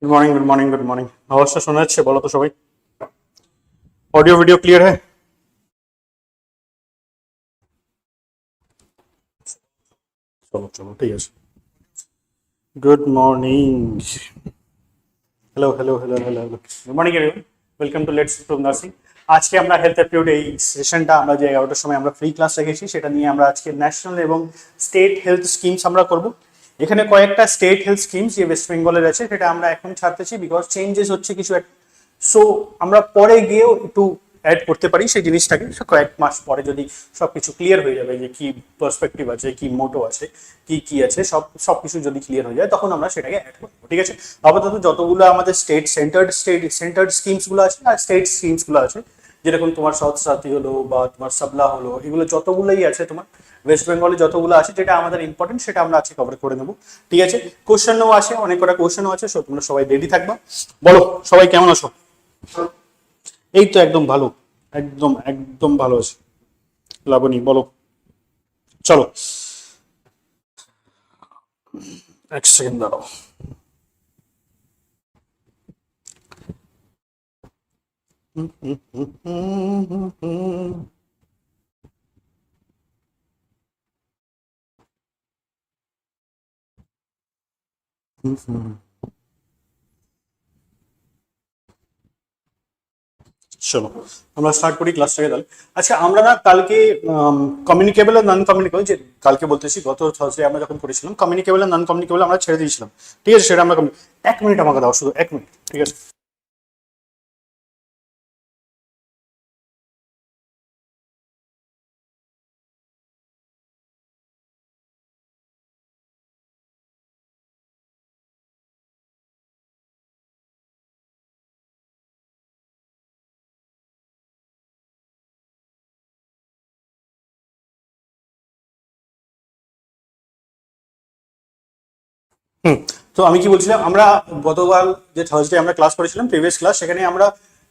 Good morning good morning good morning. अवश्य শোনা যাচ্ছে? বলো তো সবাই। অডিও ভিডিও ক্লিয়ার है? চলো চলো ঠিক আছে। Good morning. Hello hello hello hello hello good morning everyone, welcome to let's improve nursing. আজকে আমরা হেলথ অ্যাপটিটিউড এই সেশনটা আমরা যে 11টার সময় আমরা ফ্রি ক্লাস রেখেছি সেটা নিয়ে আমরা আজকে ন্যাশনাল এবং স্টেট হেলথ স্কিমস আমরা করব। এখানে কয়েকটা স্টেট হেলথ স্কিমস যে ওয়েস্ট বেঙ্গলের আছে সেটা আমরা এখন ছাড়তেছি বিকজ চেঞ্জেস হচ্ছে কিছু একটা, সো আমরা পরে গিয়েও একটু অ্যাড করতে পারি সেই জিনিসটাকে। কয়েক মাস পরে যদি সবকিছু ক্লিয়ার হয়ে যাবে যে কি পার্সপেক্টিভ আছে, কি মোটো আছে, কি কি আছে, সবকিছু যদি ক্লিয়ার হয়ে যায় তখন আমরা সেটাকে অ্যাড করবো। ঠিক আছে, আপাতত যতগুলো আমাদের স্টেট স্কিমস গুলো আছে আর স্টেট স্কিমস গুলো আছে, যেরকম তোমার স্বাস্থ্য সাথী হলো বা তোমার সাবলা হলো, এগুলো যতগুলোই আছে তোমার ওয়েস্ট বেঙ্গলে যতগুলো আছে যেটা আমাদের ইম্পর্টেন্ট সেটা আমরা আজকে কভার করে নেবো। ঠিক আছে, কোশ্চেনও আছে, অনেক কটা কোশ্চেনও আছে, সো তোমরা সবাই রেডি থাকবা। বলো সবাই কেমন আছো? এই তো একদম ভালো, একদম একদম ভালো আছে। লাবণী বলো। চলো এক সেকেন্ড দাঁড়াও। চলো আমরা স্টার্ট করি ক্লাসটাকে তাহলে। আচ্ছা, আমরা না কালকে কমিউনিকেবল আর নন কমিউনিকেবল, যে কালকে বলতেছি গত থার্সডে আমরা যখন করেছিলাম কমিউনিকেবল আর নন কমিউনিকেবল আমরা ছেড়ে দিয়েছিলাম। ঠিক আছে, সেটা আমরা এক মিনিট আমাকে দাও, শুধু এক মিনিট। ঠিক আছে, তো আমি কি বলছিলাম, আমরা গতকাল যে থার্সডে আমরা ক্লাস করেছিলাম প্রিভিয়াস ক্লাস, সেখানে আমরা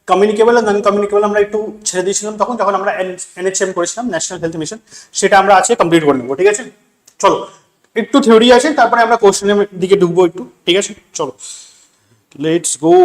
কমিউনিকেবল আর নন কমিউনিকেবল আমরা একটু ছেড়ে দিয়েছিলাম তখন যখন আমরা এনএচএম করেছিলাম, ন্যাশনাল হেলথ মিশন, সেটা আমরা আজকে কমপ্লিট করে নেবো। ঠিক আছে, চলো একটু থিওরি আছে, তারপরে আমরা কোশ্চেনের দিকে ঢুকবো একটু। ঠিক আছে, চলো let's go.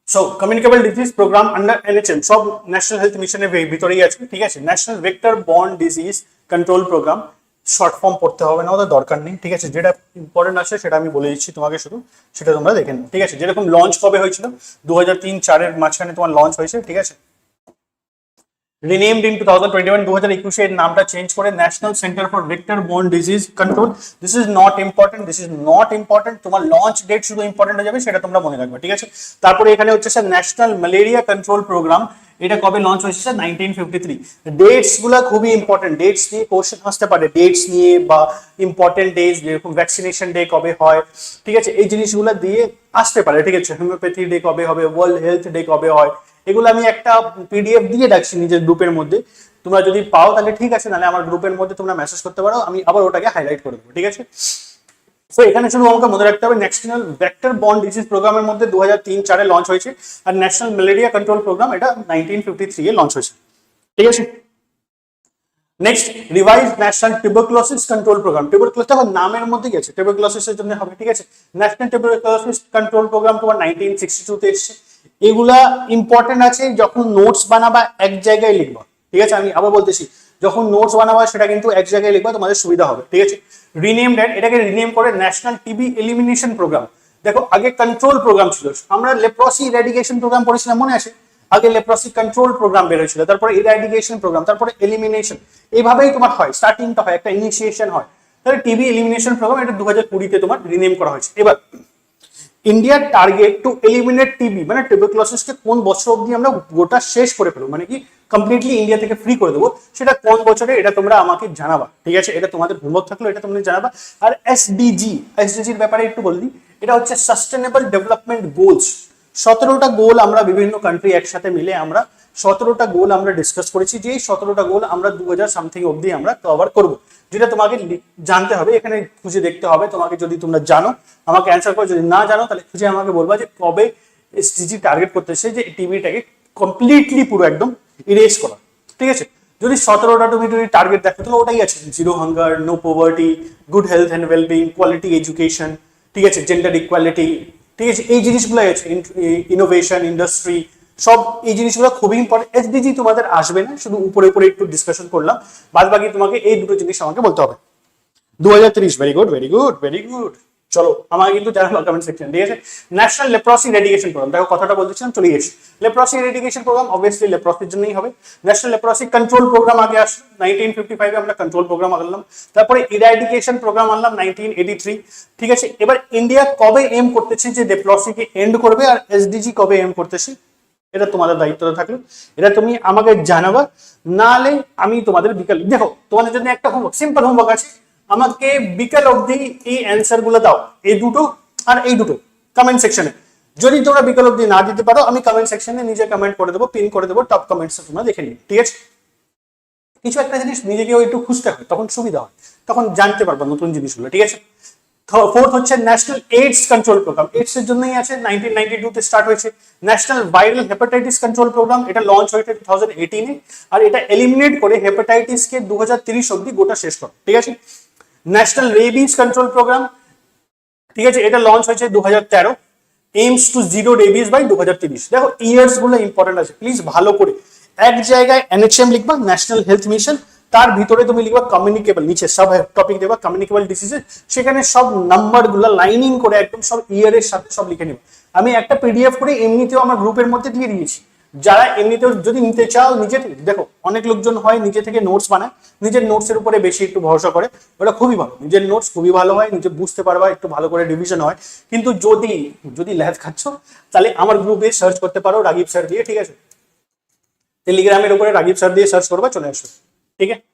So communicable disease programme under NHM সব ন্যাশনাল হেলথ মিশনের ভিতরেই আছে। ঠিক আছে, national vector borne disease control programme, short form পড়তে হবে না, ওদের দরকার নেই। ঠিক আছে, যেটা ইম্পর্টেন্ট আছে সেটা আমি বলে দিচ্ছি তোমাকে, শুধু সেটা তোমরা দেখে নাও। ঠিক আছে, যেরকম লঞ্চ কবে হয়েছিল 2003-04 মাঝখানে তোমার লঞ্চ হয়েছে। ঠিক আছে, renamed in 2021 2021 এর নামটা চেঞ্জ করে national centre for vector-born disease control. This is not important, তোমার লঞ্চ ডেট শুধু ইম্পর্টেন্ট হয়ে যাবে, সেটা তোমরা মনে রাখবে। ঠিক আছে, তারপরে এখানে হচ্ছে sir national malaria control programme, এটা কবে লঞ্চ হয়েছে স্যার 1953। ডেটস গুলা খুবই ইম্পর্টেন্ট, ডেটস নিয়ে কোশ্চেন আসতে পারে, ডেটস নিয়ে বা ইম্পর্টেন্ট ডেজ, যেরকম ভ্যাকসিনেশন ডে কবে হয়, ঠিক আছে, এই জিনিসগুলো দিয়ে আসতে পারে। ঠিক আছে, হোমিওপ্যাথি ডে কবে হবে, ওয়ার্ল্ড হেলথ ডে কবে হয়, এগুলো আমি একটা পিডিএফ দিয়ে রাখছি নিজের গ্রুপের মধ্যে, তোমরা যদি পাও তাহলে ঠিক আছে, নাহলে আমার গ্রুপের মধ্যে তোমরা মেসেজ করতে পারো, আমি আবার ওটাকে হাইলাইট করে দেবো। ঠিক আছে, তো এখানে শুধু আমাকে মনে রাখতে হবে ন্যাশনাল ভেক্টর-বর্ন ডিজিজ প্রোগ্রামের মধ্যে 2003-04 লঞ্চ হয়েছে, আর ন্যাশনাল ম্যালেরিয়া কন্ট্রোল প্রোগ্রাম এটা 1953 এ লঞ্চ হয়েছে। ঠিক আছে, next revise national tuberculosis control programme. Tuberculosis দেখো নামের মধ্যে গেছে, টিউবারকুলোসিসের জন্য হবে। ঠিক আছে, ন্যাশনাল টিউবারকুলোসিস কন্ট্রোল প্রোগ্রাম তোমার 1962 তে এসেছে। এগুলা ইম্পর্টেন্ট আছে, যখন নোটস বানাবা এক জায়গায় লিখবা। ঠিক আছে, আমি আবার বলতেছি, যখন নোটস বানাবা সেটা কিন্তু এক জায়গায় লিখবা, তোমাদের সুবিধা হবে। ঠিক আছে, রিনেম ডেট, এটাকে রিনেম করে ন্যাশনাল টিবি এলিমিনেশন প্রোগ্রাম। দেখো আগে কন্ট্রোল প্রোগ্রাম ছিল, আমরা লেপ্রসি ইরাডিকেশন প্রোগ্রাম পড়েছিলাম, মনে আছে? আগে লেপ্রসি কন্ট্রোল প্রোগ্রাম বের হয়েছিল, তারপরে ইরাডিকেশন প্রোগ্রাম, তারপরে এলিমিনেশন, এইভাবেই তোমার হয়, স্টার্টিংটা হয়, একটা ইনিশিয়েশন হয়। তাহলে টিবি এলিমিনেশন প্রোগ্রাম এটা 2020 তে তোমার রিনেম করা হয়েছে। এবার ইন্ডিয়ার টার্গেট টু এলিমিনেট টিবি, মানে টিউবারকুলোসিসকে কোন বছর অবধি আমরা গোটা শেষ করে ফেলবো, মানে কি কমপ্লিটলি ইন্ডিয়া থেকে ফ্রি করে দেবো, সেটা কোন বছরে এটা তোমরা আমাকে জানাবা। ঠিক আছে, এটা তোমাদের হোমওয়ার্ক থাকলো, এটা তোমরা জানাবা। আর এসডিজির ব্যাপারে একটু বললি, এটা হচ্ছে সাস্টেনেবল ডেভেলপমেন্ট গোলস। 17টা গোল আমরা বিভিন্ন কান্ট্রি একসাথে মিলে আমরা 17টা গোল আমরা ডিসকাস করেছি, যে 17টা গোল আমরা 2000 সামথিং অবধি আমরা কভার করব, যেটা তোমাকে জানতে হবে, এখানে খুঁজে দেখতে হবে তোমাকে। যদি তোমরা জানো আমাকে অ্যান্সার করো, যদি না জানো তাহলে খুঁজে আমাকে বলবা যে কবে এসডিজি টার্গেট করতেছে যে টিবিটাকে কমপ্লিটলি পুরো একদম ইরেজ করা। ঠিক আছে, যদি 17টা তুমি যদি টার্গেট দেখো তাহলে ওটাই আছে, zero hunger, no poverty, good health and wellbeing, quality education, ঠিক আছে, জেন্ডার ইকুয়ালিটি, ঠিক আছে, এই জিনিসগুলো আছে, ইনোভেশন, ইন্ডাস্ট্রি, সব এই জিনিসগুলো খুবই ইম্পর্টেন্ট। এসডিজি তোমাদের আসবে না, শুধু উপরে উপরে একটু ডিসকাশন করলাম, বাদ বাকি তোমাকে এই দুটো জিনিস আমাকে বলতে হবে। 2030, very good very good very good. চলো আমাকে কিন্তু জানাবো কমেন্ট সেকশন, ঠিক আছে। ন্যাশনাল লেপ্রসি ইরেডিকেশন প্রোগ্রাম, দেখো কথাটা বলতেছিলাম চলে গেছি। লেপ্রসি ইরেডিকেশন প্রোগ্রাম অবভিয়াসলি লেপ্রসির জন্যই হবে। ন্যাশনাল লেপ্রসি কন্ট্রোল প্রোগ্রাম আগে আসলো 1955 আমরা কন্ট্রোল প্রোগ্রাম আনলাম, তারপরে ইরাডিকেশন প্রোগ্রাম আনলাম 1983, ঠিক আছে। এবার ইন্ডিয়া কবে এম করতেছে যে লেপ্রসিকে এন্ড করবে, আর এসডিজি কবে এম করতেছে, এটা তোমাদের দায়িত্বটা থাকলো, এটা তুমি আমাকে জানাবা, নালে আমি তোমাদের বিকাল, দেখো তোমাদের জন্য একটা হোমওয়ার্ক, সিম্পল হোমওয়ার্ক আছে, আমাকে বিকাল অবধি এই অ্যান্সার গুলো দাও, এই দুটো আর এই দুটো কমেন্ট সেকশনে। যদি তোমরা বিকাল অবধি না দিতে পারো, আমি কমেন্ট সেকশনে নিজে কমেন্ট করে দেবো, পিন করে দেবো, টপ কমেন্টস তোমরা দেখে নিও, ঠিক আছে। কিছু একটা জিনিস নিজেকেও একটু খুঁজতে হয়, তখন সুবিধা হয়, তখন জানতে পারবো নতুন জিনিসগুলো, ঠিক আছে। ফোর্থ হচ্ছে national AIDS control programme, AIDS এর জন্যই আছে, 1992 তে স্টার্ট হয়েছে। National viral hepatitis control programme, এটা লঞ্চ হয়েছে 2018 এ, আর এটা এলিমিনেট করে হেপাটাইটিস কে 2030 অবধি গোটা শেষ করে, ঠিক আছে। ন্যাশনাল রেবিস কন্ট্রোল প্রোগ্রাম, ঠিক আছে, এটা লঞ্চ হয়েছে 2013, aims to zero rabies by 2030। দেখো ইয়ার্স গুলো ইম্পর্টেন্ট আছে, প্লিজ ভালো করে এক জায়গায় এনএচএম লিখবা, ন্যাশনাল হেলথ মিশন, তার ভিতরে তুমি লিখবা কমিউনিকেবল, নিচে সব টপিক দেবা কমিউনিকেবল ডিজিজেস, সেখানে সব নাম্বার গুলো লাইনিং করে একদম সব ইয়ারের সাথে সব লিখে নিবা। আমি একটা পিডিএফ করে এমনিতেও আমার গ্রুপের মধ্যে দিয়ে দিয়েছি, যারা এমনিতেও যদি নিতে চাও নিজে থেকে, দেখো অনেক লোকজন হয় নিজে থেকে নোটস বানায়, নিজের নোটসের উপরে বেশি একটু ভরসা করে, ওটা খুবই ভালো, নিজের নোটস খুবই ভালো হয়, নিজে বুঝতে পারবা, একটু ভালো করে ডিভিশন হয়। কিন্তু যদি যদি ল্যাথ খাচ্ছ, তাহলে আমার গ্রুপে সার্চ করতে পারো রাগিব স্যার দিয়ে, ঠিক আছে, টেলিগ্রামের উপরে রাগিব স্যার দিয়ে সার্চ করবা, চলে আসবে, ঠিক আছে।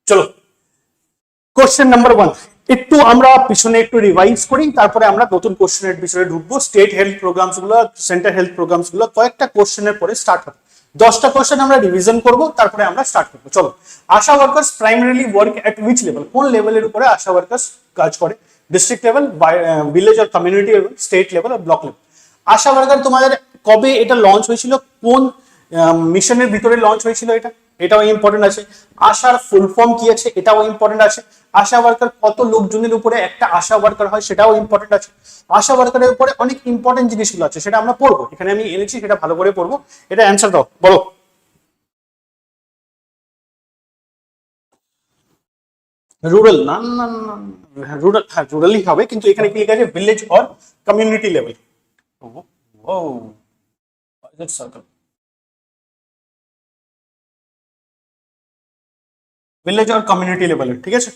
চলো কোশ্চেন নাম্বার 1, একটু আমরা পিছনে একটু রিভাইজ করি, তারপরে আমরা নতুন কোশ্চেনের বিষয়ে ঢুকবো। স্টেট হেলথ প্রোগ্রামস গুলো, সেন্টার হেলথ প্রোগ্রামস গুলো কয়েকটা কোশ্চেনের পরে স্টার্ট হবে, 10টা কোশ্চেন আমরা রিভিশন করব, তারপরে আমরা স্টার্ট করবো। চলো, ASHA workers primarily work at which level, কোন লেভেলের উপরে আশা ওয়ার্কার্স কাজ করে, ডিস্ট্রিক্ট লেভেল, ভিলেজ আর কমিউনিটি লেভেল, স্টেট লেভেল আর ব্লক লেভেল। আশা ওয়ার্কার তোমাদের কবে এটা লঞ্চ হয়েছিল, কোন মিশনের ভিতরে লঞ্চ হয়েছিল, এটাও ইম্পর্টেন্ট আছে। আশার ফুল ফর্ম কি আছে, এটাও ইম্পর্টেন্ট আছে। আশা ওয়ার্কার কত লোকজনের উপরে একটা আশা ওয়ার্কার হয়, সেটাও ইম্পর্টেন্ট আছে। আশা ওয়ার্কারের উপরে অনেক ইম্পর্টেন্ট জিনিসগুলো আছে, সেটা আমরা পড়বো, এখানে আমি এনেছি, সেটা ভালো করে পড়বো। এটা অ্যান্সার দাও, বলো। রুরাল, না না না, রুরাল, হ্যাঁ রুরালই হবে, কিন্তু এখানে কি লেখা আছে, ভিলেজ অর কমিউনিটি লেভেল। ও সার্কেল, ভিলেজ অর কমিউনিটি লেভেলের, ঠিক আছে।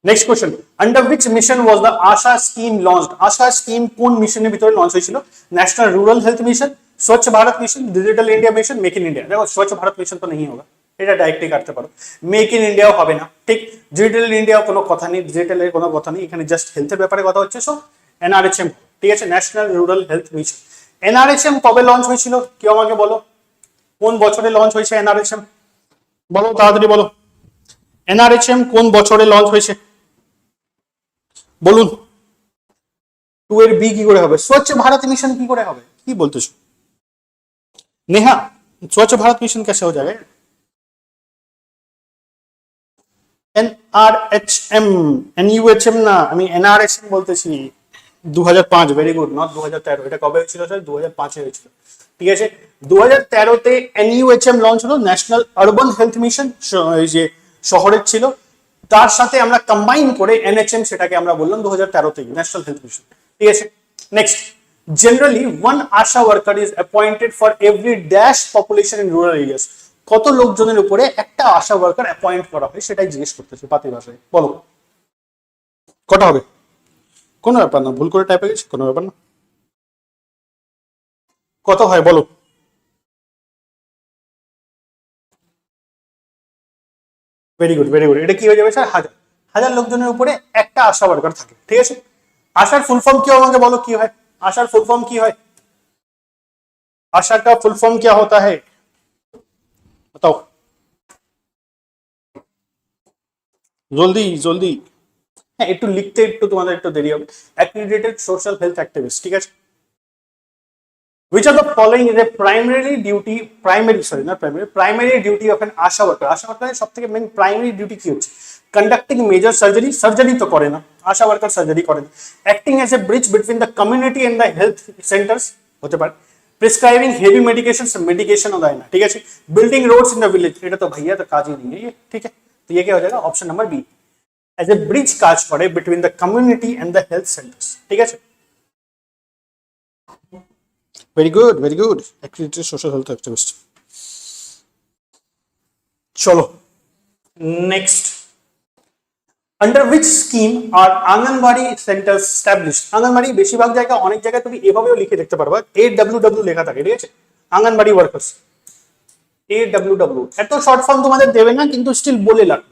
Next question, under which mission was the ASHA scheme launched, ASHA scheme কোন মিশনের ভিতরে লঞ্চ হয়েছিল, ন্যাশনাল রুরাল হেলথ মিশন, স্বচ্ছ Bharat mission, digital India mission, make in India. দেখো স্বচ্ছ ভারত মিশন তো नहीं होगा, এটা ডাইরেক্টলি কাটতে পারো, মেক ইন ইন্ডিয়াও হবে না, ঠিক, ডিজিটাল ইন্ডিয়া কোনো কথা নেই, ডিজিটালের কোনো কথা নেই, এখানে জাস্ট হেলথের ব্যাপারে কথা হচ্ছে। সো এনআরএচএম, ঠিক আছে, ন্যাশনাল রুরাল হেলথ মিশন। এনআরএচএম কবে লঞ্চ হয়েছিল, কেউ আমাকে বলো, কোন বছরে লঞ্চ হয়েছে এনআরএচএম, বলো তাড়াতাড়ি বলো, এনআরএচএম কোন বছরে লঞ্চ হয়েছে, বলুন। 2 এর বি কি করে হবে, স্বচ্ছ ভারত মিশন কি করে হবে, কি বলতেছো নেহা, স্বচ্ছ ভারত মিশন कैसे हो जाएगा, এনআরএচএম, এনইউএচএম না, আমি এনআরএচএম বলতেছি। 2005, ভেরি গুড, নট 2013, এটা কবে হয়েছিল স্যার, 2005 এ হয়েছিল, ঠিক আছে। 2013 তে এনইউএচএম লঞ্চ হলো, ন্যাশনাল আরবান হেলথ মিশন, এই যে শহরের ছিল, তার সাথে আমরা কম্বাইন করে এনএচএম, সেটাকে আমরা বললাম 2013 তে ন্যাশনাল হেলথ মিশন, ঠিক আছে। Next, generally one Asha worker is appointed for every dash population in rural areas, কত লোকজনের উপরে একটা আশা ওয়ার্কার অ্যাপয়েন্ট করা হয়, সেটাই জিজ্ঞেস করতেছে পাতি ভাষায়, বলো কটা হবে, কোনো ব্যাপার না, ভুল করে টাইপে গেছে, কোনো ব্যাপার না, কত হয় বলো। ভেরি গুড ভেরি গুড, এটা কি হয়ে যাবে স্যার, 1000, 1000 লোকজনের উপরে একটা আশা ওয়ার্কার থাকে, ঠিক আছে। আশার ফুল ফর্ম কি আমাকে বলো, কি হয়, আশার ফুল ফর্ম কি হয়, आशा का फुल फॉर्म क्या होता है, बताओ জলদি জলদি, হ্যাঁ একটু লিখতে একটু তোমাদের একটু দেরি হবে। অ্যাক্রিডিটেড সোশ্যাল হেলথ অ্যাক্টিভিস্ট, ঠিক আছে, which of the following is a primary duty of an ASHA worker? ASHA worker এর সবথেকে মেইন প্রাইমারি ডিউটি কি হচ্ছে? কন্ডাক্টিং মেজর সার্জারি তো করে না, ASHA worker সার্জারি করে না। Acting as a bridge between the community and the health centres হতে পারে। প্রেসক্রাইবিং হেভি মেডিকেশনও দেয় না, ঠিক আছে। Building roads in the village, এটা তো ভাইয়া তো কাজই নেই है, ठीक है। तो ये क्या हो जाएगा? Option number B, as a bridge काज करे between the community and the health centres, ठीक है। Very good activity social health activist. चलो next, under which scheme are anganwadi centres established? Anganwadi বেশিরভাগ জায়গায় অনেক জায়গায় তুমি এভাবেও লিখে দেখতে পারবা, AWW লেখা থাকে, ঠিক আছে, আঙ্গনবাড়ি ওয়ার্কার্স, AWW। এত শর্ট ফর্ম তোমাদের দেবে না, কিন্তু স্টিল বলে লাগবে,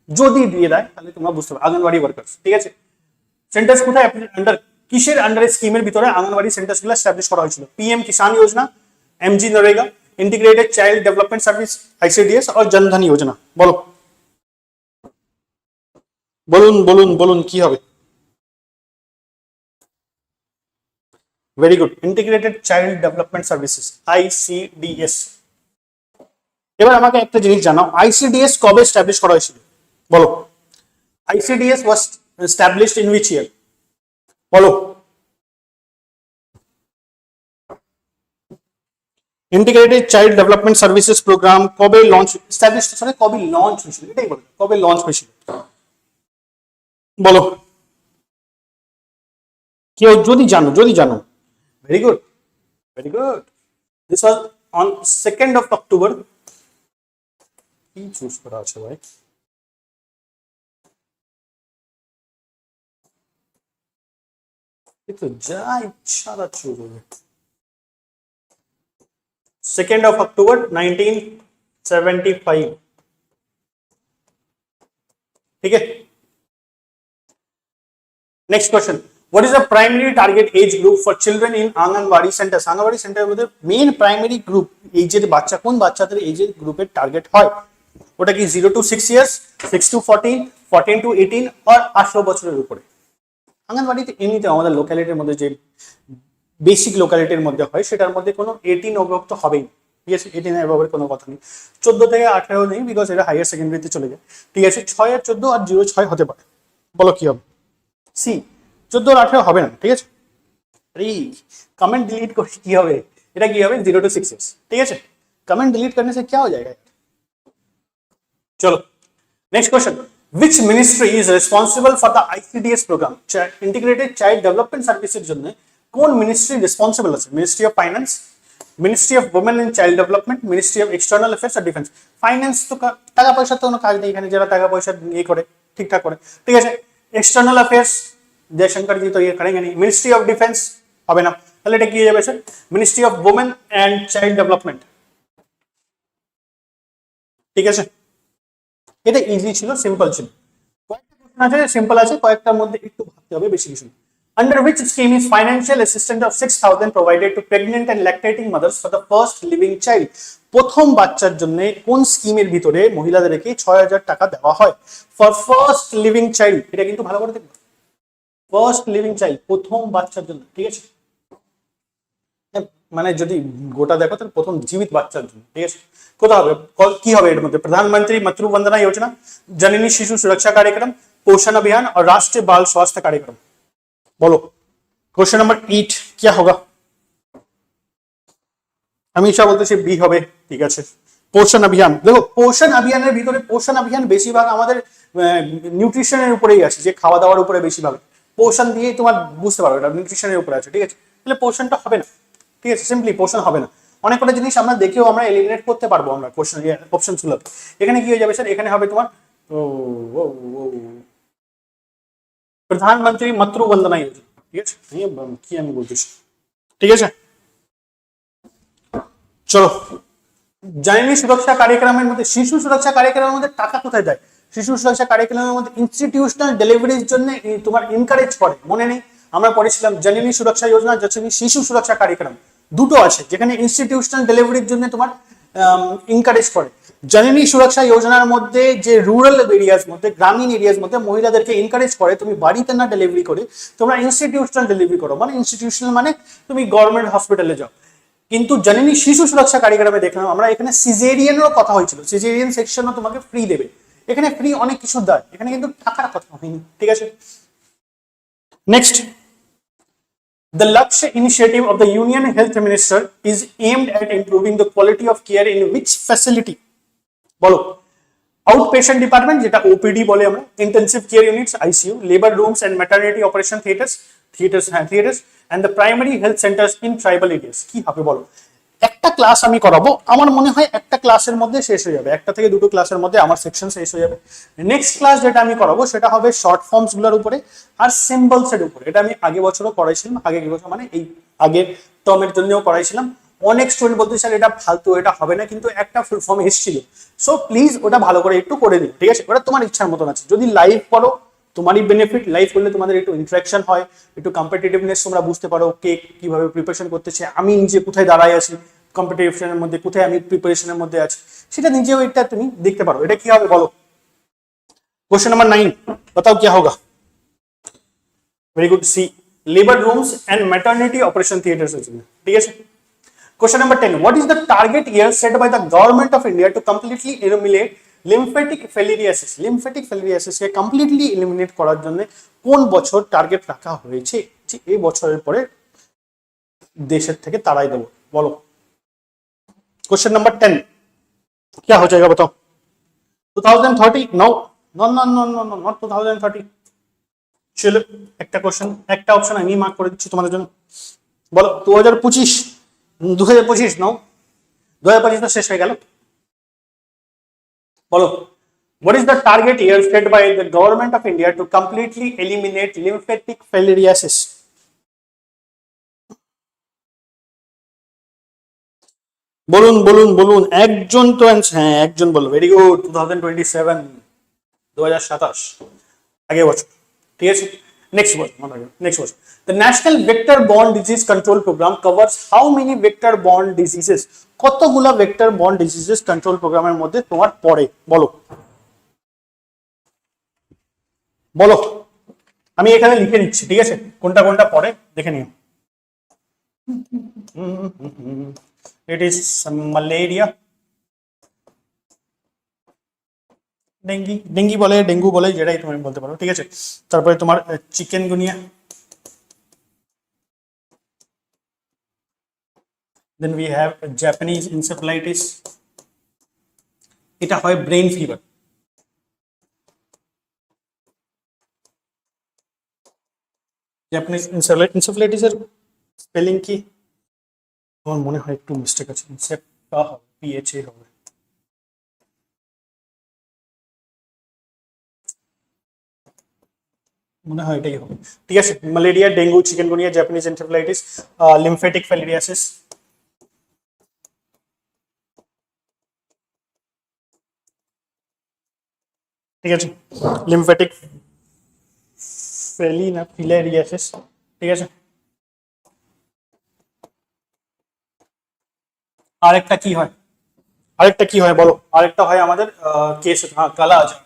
যদি দিয়ে দেয় তাহলে তোমরা বুঝতে পারবে আঙ্গনবাড়ি ওয়ার্কার্স, ঠিক আছে। সেন্টার্স কোথায় আন্ডার কিসের আন্ডারে স্কিমের ভিতরে আঙ্গনবাড়ি সেন্টারসগুলো এস্টাবলিশ করা হয়েছিল? PM Kisan Yojana, MG NREGA, integrated child development service ICDS और जनधन योजना। বলো বলুন কি হবে? Very good, integrated child development services ICDS। এবার আমাকে একটা জিনিস জানাও, ICDS কবে এস্টাবলিশ করা হয়েছিল? বলো, ICDS was established in which year? বলো, integrated child development services programme কবে লঞ্চ কবে লঞ্চ হয়েছিল? এটাই বলো, কবে লঞ্চ হয়েছিল? বলো, কেউ যদি জানো। Very good, this was on 2nd of October। কি চুজ করা আছে ভাই? তো যা ইচ্ছা তা চুজ হবে। 2nd of October 1975, ठीक है। Next question, what is the primary target age group for children in anganwadi centres? Anganwadi centre মধ্যে মেইন প্রাইমারি গ্রুপ এজের বাচ্চা কোন বাচ্চাদের এজের গ্রুপের টার্গেট হয়? ওটা কি 0 to 6 ইয়ার্স, 6 to 14, 14 to 18 আর 18 বছরের উপরে? আঙ্গনবাড়িতে এমনিতে আমাদের লোকালিটির মধ্যে যে বেসিক লোকালিটির মধ্যে হয় সেটার মধ্যে কোনো 18 অবভুক্ত হবেই, ঠিক আছে। 18 এর ব্যাপারে কোনো কথা নেই। 14 থেকে 18 নেই, বিকজ এটা হায়ার সেকেন্ডারিতে চলে যায়, ঠিক আছে। 6 আর 14 আর 0 6 হতে পারে। বলো কি হবে? সি, 14 আর 18 হবে না, ঠিক আছে। अरे कमेंट डिलीट করে কি হবে? এটা কি হবে? 0 to 6 years, ঠিক আছে। कमेंट डिलीट करने से क्या हो जाएगा? चलो next question, which ministry is responsible for the ICDS program, integrated child development services জন্য কোন মিনিস্ট্রি রেসপন্সিবল আছে? Ministry of finance, ministry of women and child development, ministry of external affairs আর ডিফেন্স। ফাইন্যান্স তো টাকা পয়সা তো কোনো কাজ নেই এখানে, যারা টাকা পয়সা ইয়ে করে ঠিকঠাক করে, ঠিক আছে। এক্সটার্নাল অ্যাফেয়ার্স জয়শঙ্কর জি তো ইয়ে করেন नहीं। মিনিস্ট্রি অফ ডিফেন্স হবে না, তাহলে এটা কি হয়ে যাবে sir? Ministry of women and child development, ঠিক আছে। এটা ইজি ছিল, সিম্পল ছিল। কয়েকটা কোশ্চেন আছে সিম্পল আছে, কয়েকটার মধ্যে একটু ভাবতে হবে, বেশি কিছু। Under which scheme is financial assistance of 6,000 provided to pregnant and lactating mothers for the first living child? প্রথম বাচ্চার জন্য কোন স্কিমের ভিতরে মহিলাদেরকে 6,000 টাকা দেওয়া হয় ফর ফার্স্ট লিভিং চাইল্ড? এটা কিন্তু ভালো করে দেখবে, ফার্স্ট লিভিং চাইল্ড, প্রথম বাচ্চার জন্য, ঠিক আছে। মানে যদি গোটা দেখো তাহলে প্রথম জীবিত বাচ্চার জন্য, ঠিক আছে। কোথা হবে? কি হবে এর মধ্যে? प्रधानमंत्री मातृ वंदना योजना, जननी शिशु सुरक्षा कार्यक्रम, पोषण अभियान और राष्ट्रीय बाल स्वास्थ्य कार्यक्रम। बोलो, क्वेश्चन नंबर 8 क्या होगा? हमेशा বলতেছি বি হবে, ঠিক আছে। পোষণ অভিযান, দেখো পোষণ অভিযানের ভিতরে পোষণ অভিযান বেশিরভাগ আমাদের নিউট্রিশনের উপরেই আছে, যে খাওয়া দাওয়ার উপরে বেশিরভাগ পোষণ দিয়ে তোমার বুঝতে পারো এটা নিউট্রিশনের উপরে আছে, ঠিক আছে। তাহলে পোষণটা হবে না, ঠিক আছে, সিম্পলি পোষণ হবে না। অনেক কটা জিনিস আমরা দেখেও আমরা এলিমিনেট করতে পারবো আমরা কোশ্চেন অপশন ছিল। এখানে কি হয়ে যাবে স্যার? এখানে হবে তোমার প্রধানমন্ত্রী মাতৃ বন্দনা যোজনা, ঠিক আছে। কি আমি বলতেছি, ঠিক আছে। চলো, জননী সুরক্ষা কার্যক্রমের মধ্যে শিশু সুরক্ষা কার্যক্রমের মধ্যে টাকা কোথায় দেয়? শিশু সুরক্ষা কার্যক্রমের মধ্যে ইনস্টিটিউশনাল ডেলিভারির জন্য তোমার এনকারেজ করে, মনে নেই আমরা পড়েছিলাম জননী সুরক্ষা যোজনা, শিশু সুরক্ষা কার্যক্রম দুটো আছে, যেখানে ইনস্টিটিউশনাল ডেলিভারির জন্য তোমার এনকারেজ করে। জননী সুরক্ষা যোজনার মধ্যে যে রুরাল এরিয়াস মধ্যে, গ্রামীণ এরিয়ার মধ্যে মহিলাদেরকে এনকারেজ করে তুমি বাড়িতে না ডেলিভারি করে তোমরা ইনস্টিটিউশনাল ডেলিভারি করো। মানে ইনস্টিটিউশনাল মানে তুমি গভর্নমেন্ট হসপিটালে যাও। কিন্তু জননী শিশু সুরক্ষা কার্যক্রমে দেখলাম আমরা এখানে সিজেরিয়ানেরও কথা হয়েছিল, সিজেরিয়ান সেকশনও তোমাকে ফ্রি দেবে, এখানে ফ্রি অনেক কিছু দেয়, এখানে কিন্তু টাকার কথা হয়নি, ঠিক আছে। Next, the Lakshya initiative of the Union Health Minister is aimed at improving the quality of care in which facility? বলো। আউটপেশেন্ট ডিপার্টমেন্ট যেটা ওপিডি বলে আমরা, intensive care units ICU, labour rooms and maternity operation theatres and the primary health centres in tribal areas. কি হবে বলো? একটা class আমি করাবো, আমার মনে হয় একটা ক্লাসের মধ্যে শেষ হয়ে যাবে, একটা থেকে দুটো ক্লাসের মধ্যে আমার সেকশন শেষ হয়ে যাবে। নেক্সট ক্লাস যেটা আমি করাবো সেটা হবে শর্ট ফর্মস গুলোর উপরে আর সিম্বলস এর উপরে। এটা আমি আগে বছরও করাইছিলাম, আগে বছর মানে এই আগের টার্মের জন্যও করাইছিলাম। অনেক স্টুডেন্ট বলতে স্যার এটা ফালতু, এটা হবে না, কিন্তু একটা ফুল ফর্ম এসেছিল। সো প্লিজ ওটা ভালো করে একটু করে দিন, ঠিক আছে? ওটা তোমার ইচ্ছার মতন আছে, যদি লাইভ করো তোমারই বেনিফিট, লাইভ করলে তোমাদের একটু ইন্টারাকশন হয়, একটু কম্পিটিটিভনেস তোমরা বুঝতে পারো, কে কিভাবে প্রিপারেশন করতেছে, আমি নিজে কোথায় দাঁড়ায় আছি কম্পিটিশনের মধ্যে, কোথায় আমি প্রিপারেশনের মধ্যে আছি, সেটা নিজেও এটা তুমি দেখতে পারো। এটা কি হবে বলো? क्वेश्चन नंबर 9 बताओ क्या होगा? Very good, C labour rooms and maternity operation theatres, ठीक है। Question number 10, what is the target year set by the government of India to completely eliminate lymphatic filariasis? Lymphatic ফেলিরিয়াসিসকে কমপ্লিটলি এলিমিনেট করার জন্য কোন বছর টার্গেট রাখা হয়েছে যে এই বছরের পরে দেশের থেকে তাড়াই দেবো? বলো। क्वेश्चन नंबर 10 क्या हो जाएगा बताओ? 2030? No no no no no no not 2030। চলো একটা কোশ্চেন, একটা অপশন আমি মার্ক করে দিচ্ছি তোমাদের জন্য। বলো 2025? 2025 নো, 2025 তো শেষ হয়ে গেল। বলো, what is the target year set by the government of India to completely eliminate lymphatic filariasis? বলুন বলুন বলুন, একজন তো হ্যাঁ একজন বলো, ভেরি গুড, 2027, 2027 আগে বছর, ঠিক আছে। নেক্সট বছর, the national vector-borne disease control program covers how many vector-borne diseases? কতগুলা vector-borne diseases control প্রোগ্রামের মধ্যে তোমার পড়ে? বলো বলো, আমি এখানে লিখে দিচ্ছি, ঠিক আছে, কোনটা কোনটা পড়ে দেখে নিও। It is malaria, ডেঙ্গি বলে, ডেঙ্গু বলে, যেটাই তুমি বলতে পারো, ঠিক আছে। তারপরে তোমার chikungunya, then we have Japanese encephalitis, এটা হয় ব্রেন ফিভার। জাপানিজ encephalitis এর স্পেলিং কি? আমার মনে হয় একটু মিস্টেক আছে, ইনসেপ্টা হবে, পিএইচএ হবে। মনে হয় এটাই হবে, ঠিক আছে। Malaria, dengue, chikungunya, Japanese encephalitis, lymphatic filariasis, ঠিক আছে, লিম্ফ্যাটিক ফিলারিয়াসিস, ঠিক আছে। আরেকটা কি হয়? আরেকটা কি হয় বলো? আরেকটা হয় আমাদের কেস, হ্যাঁ, কালা আজার।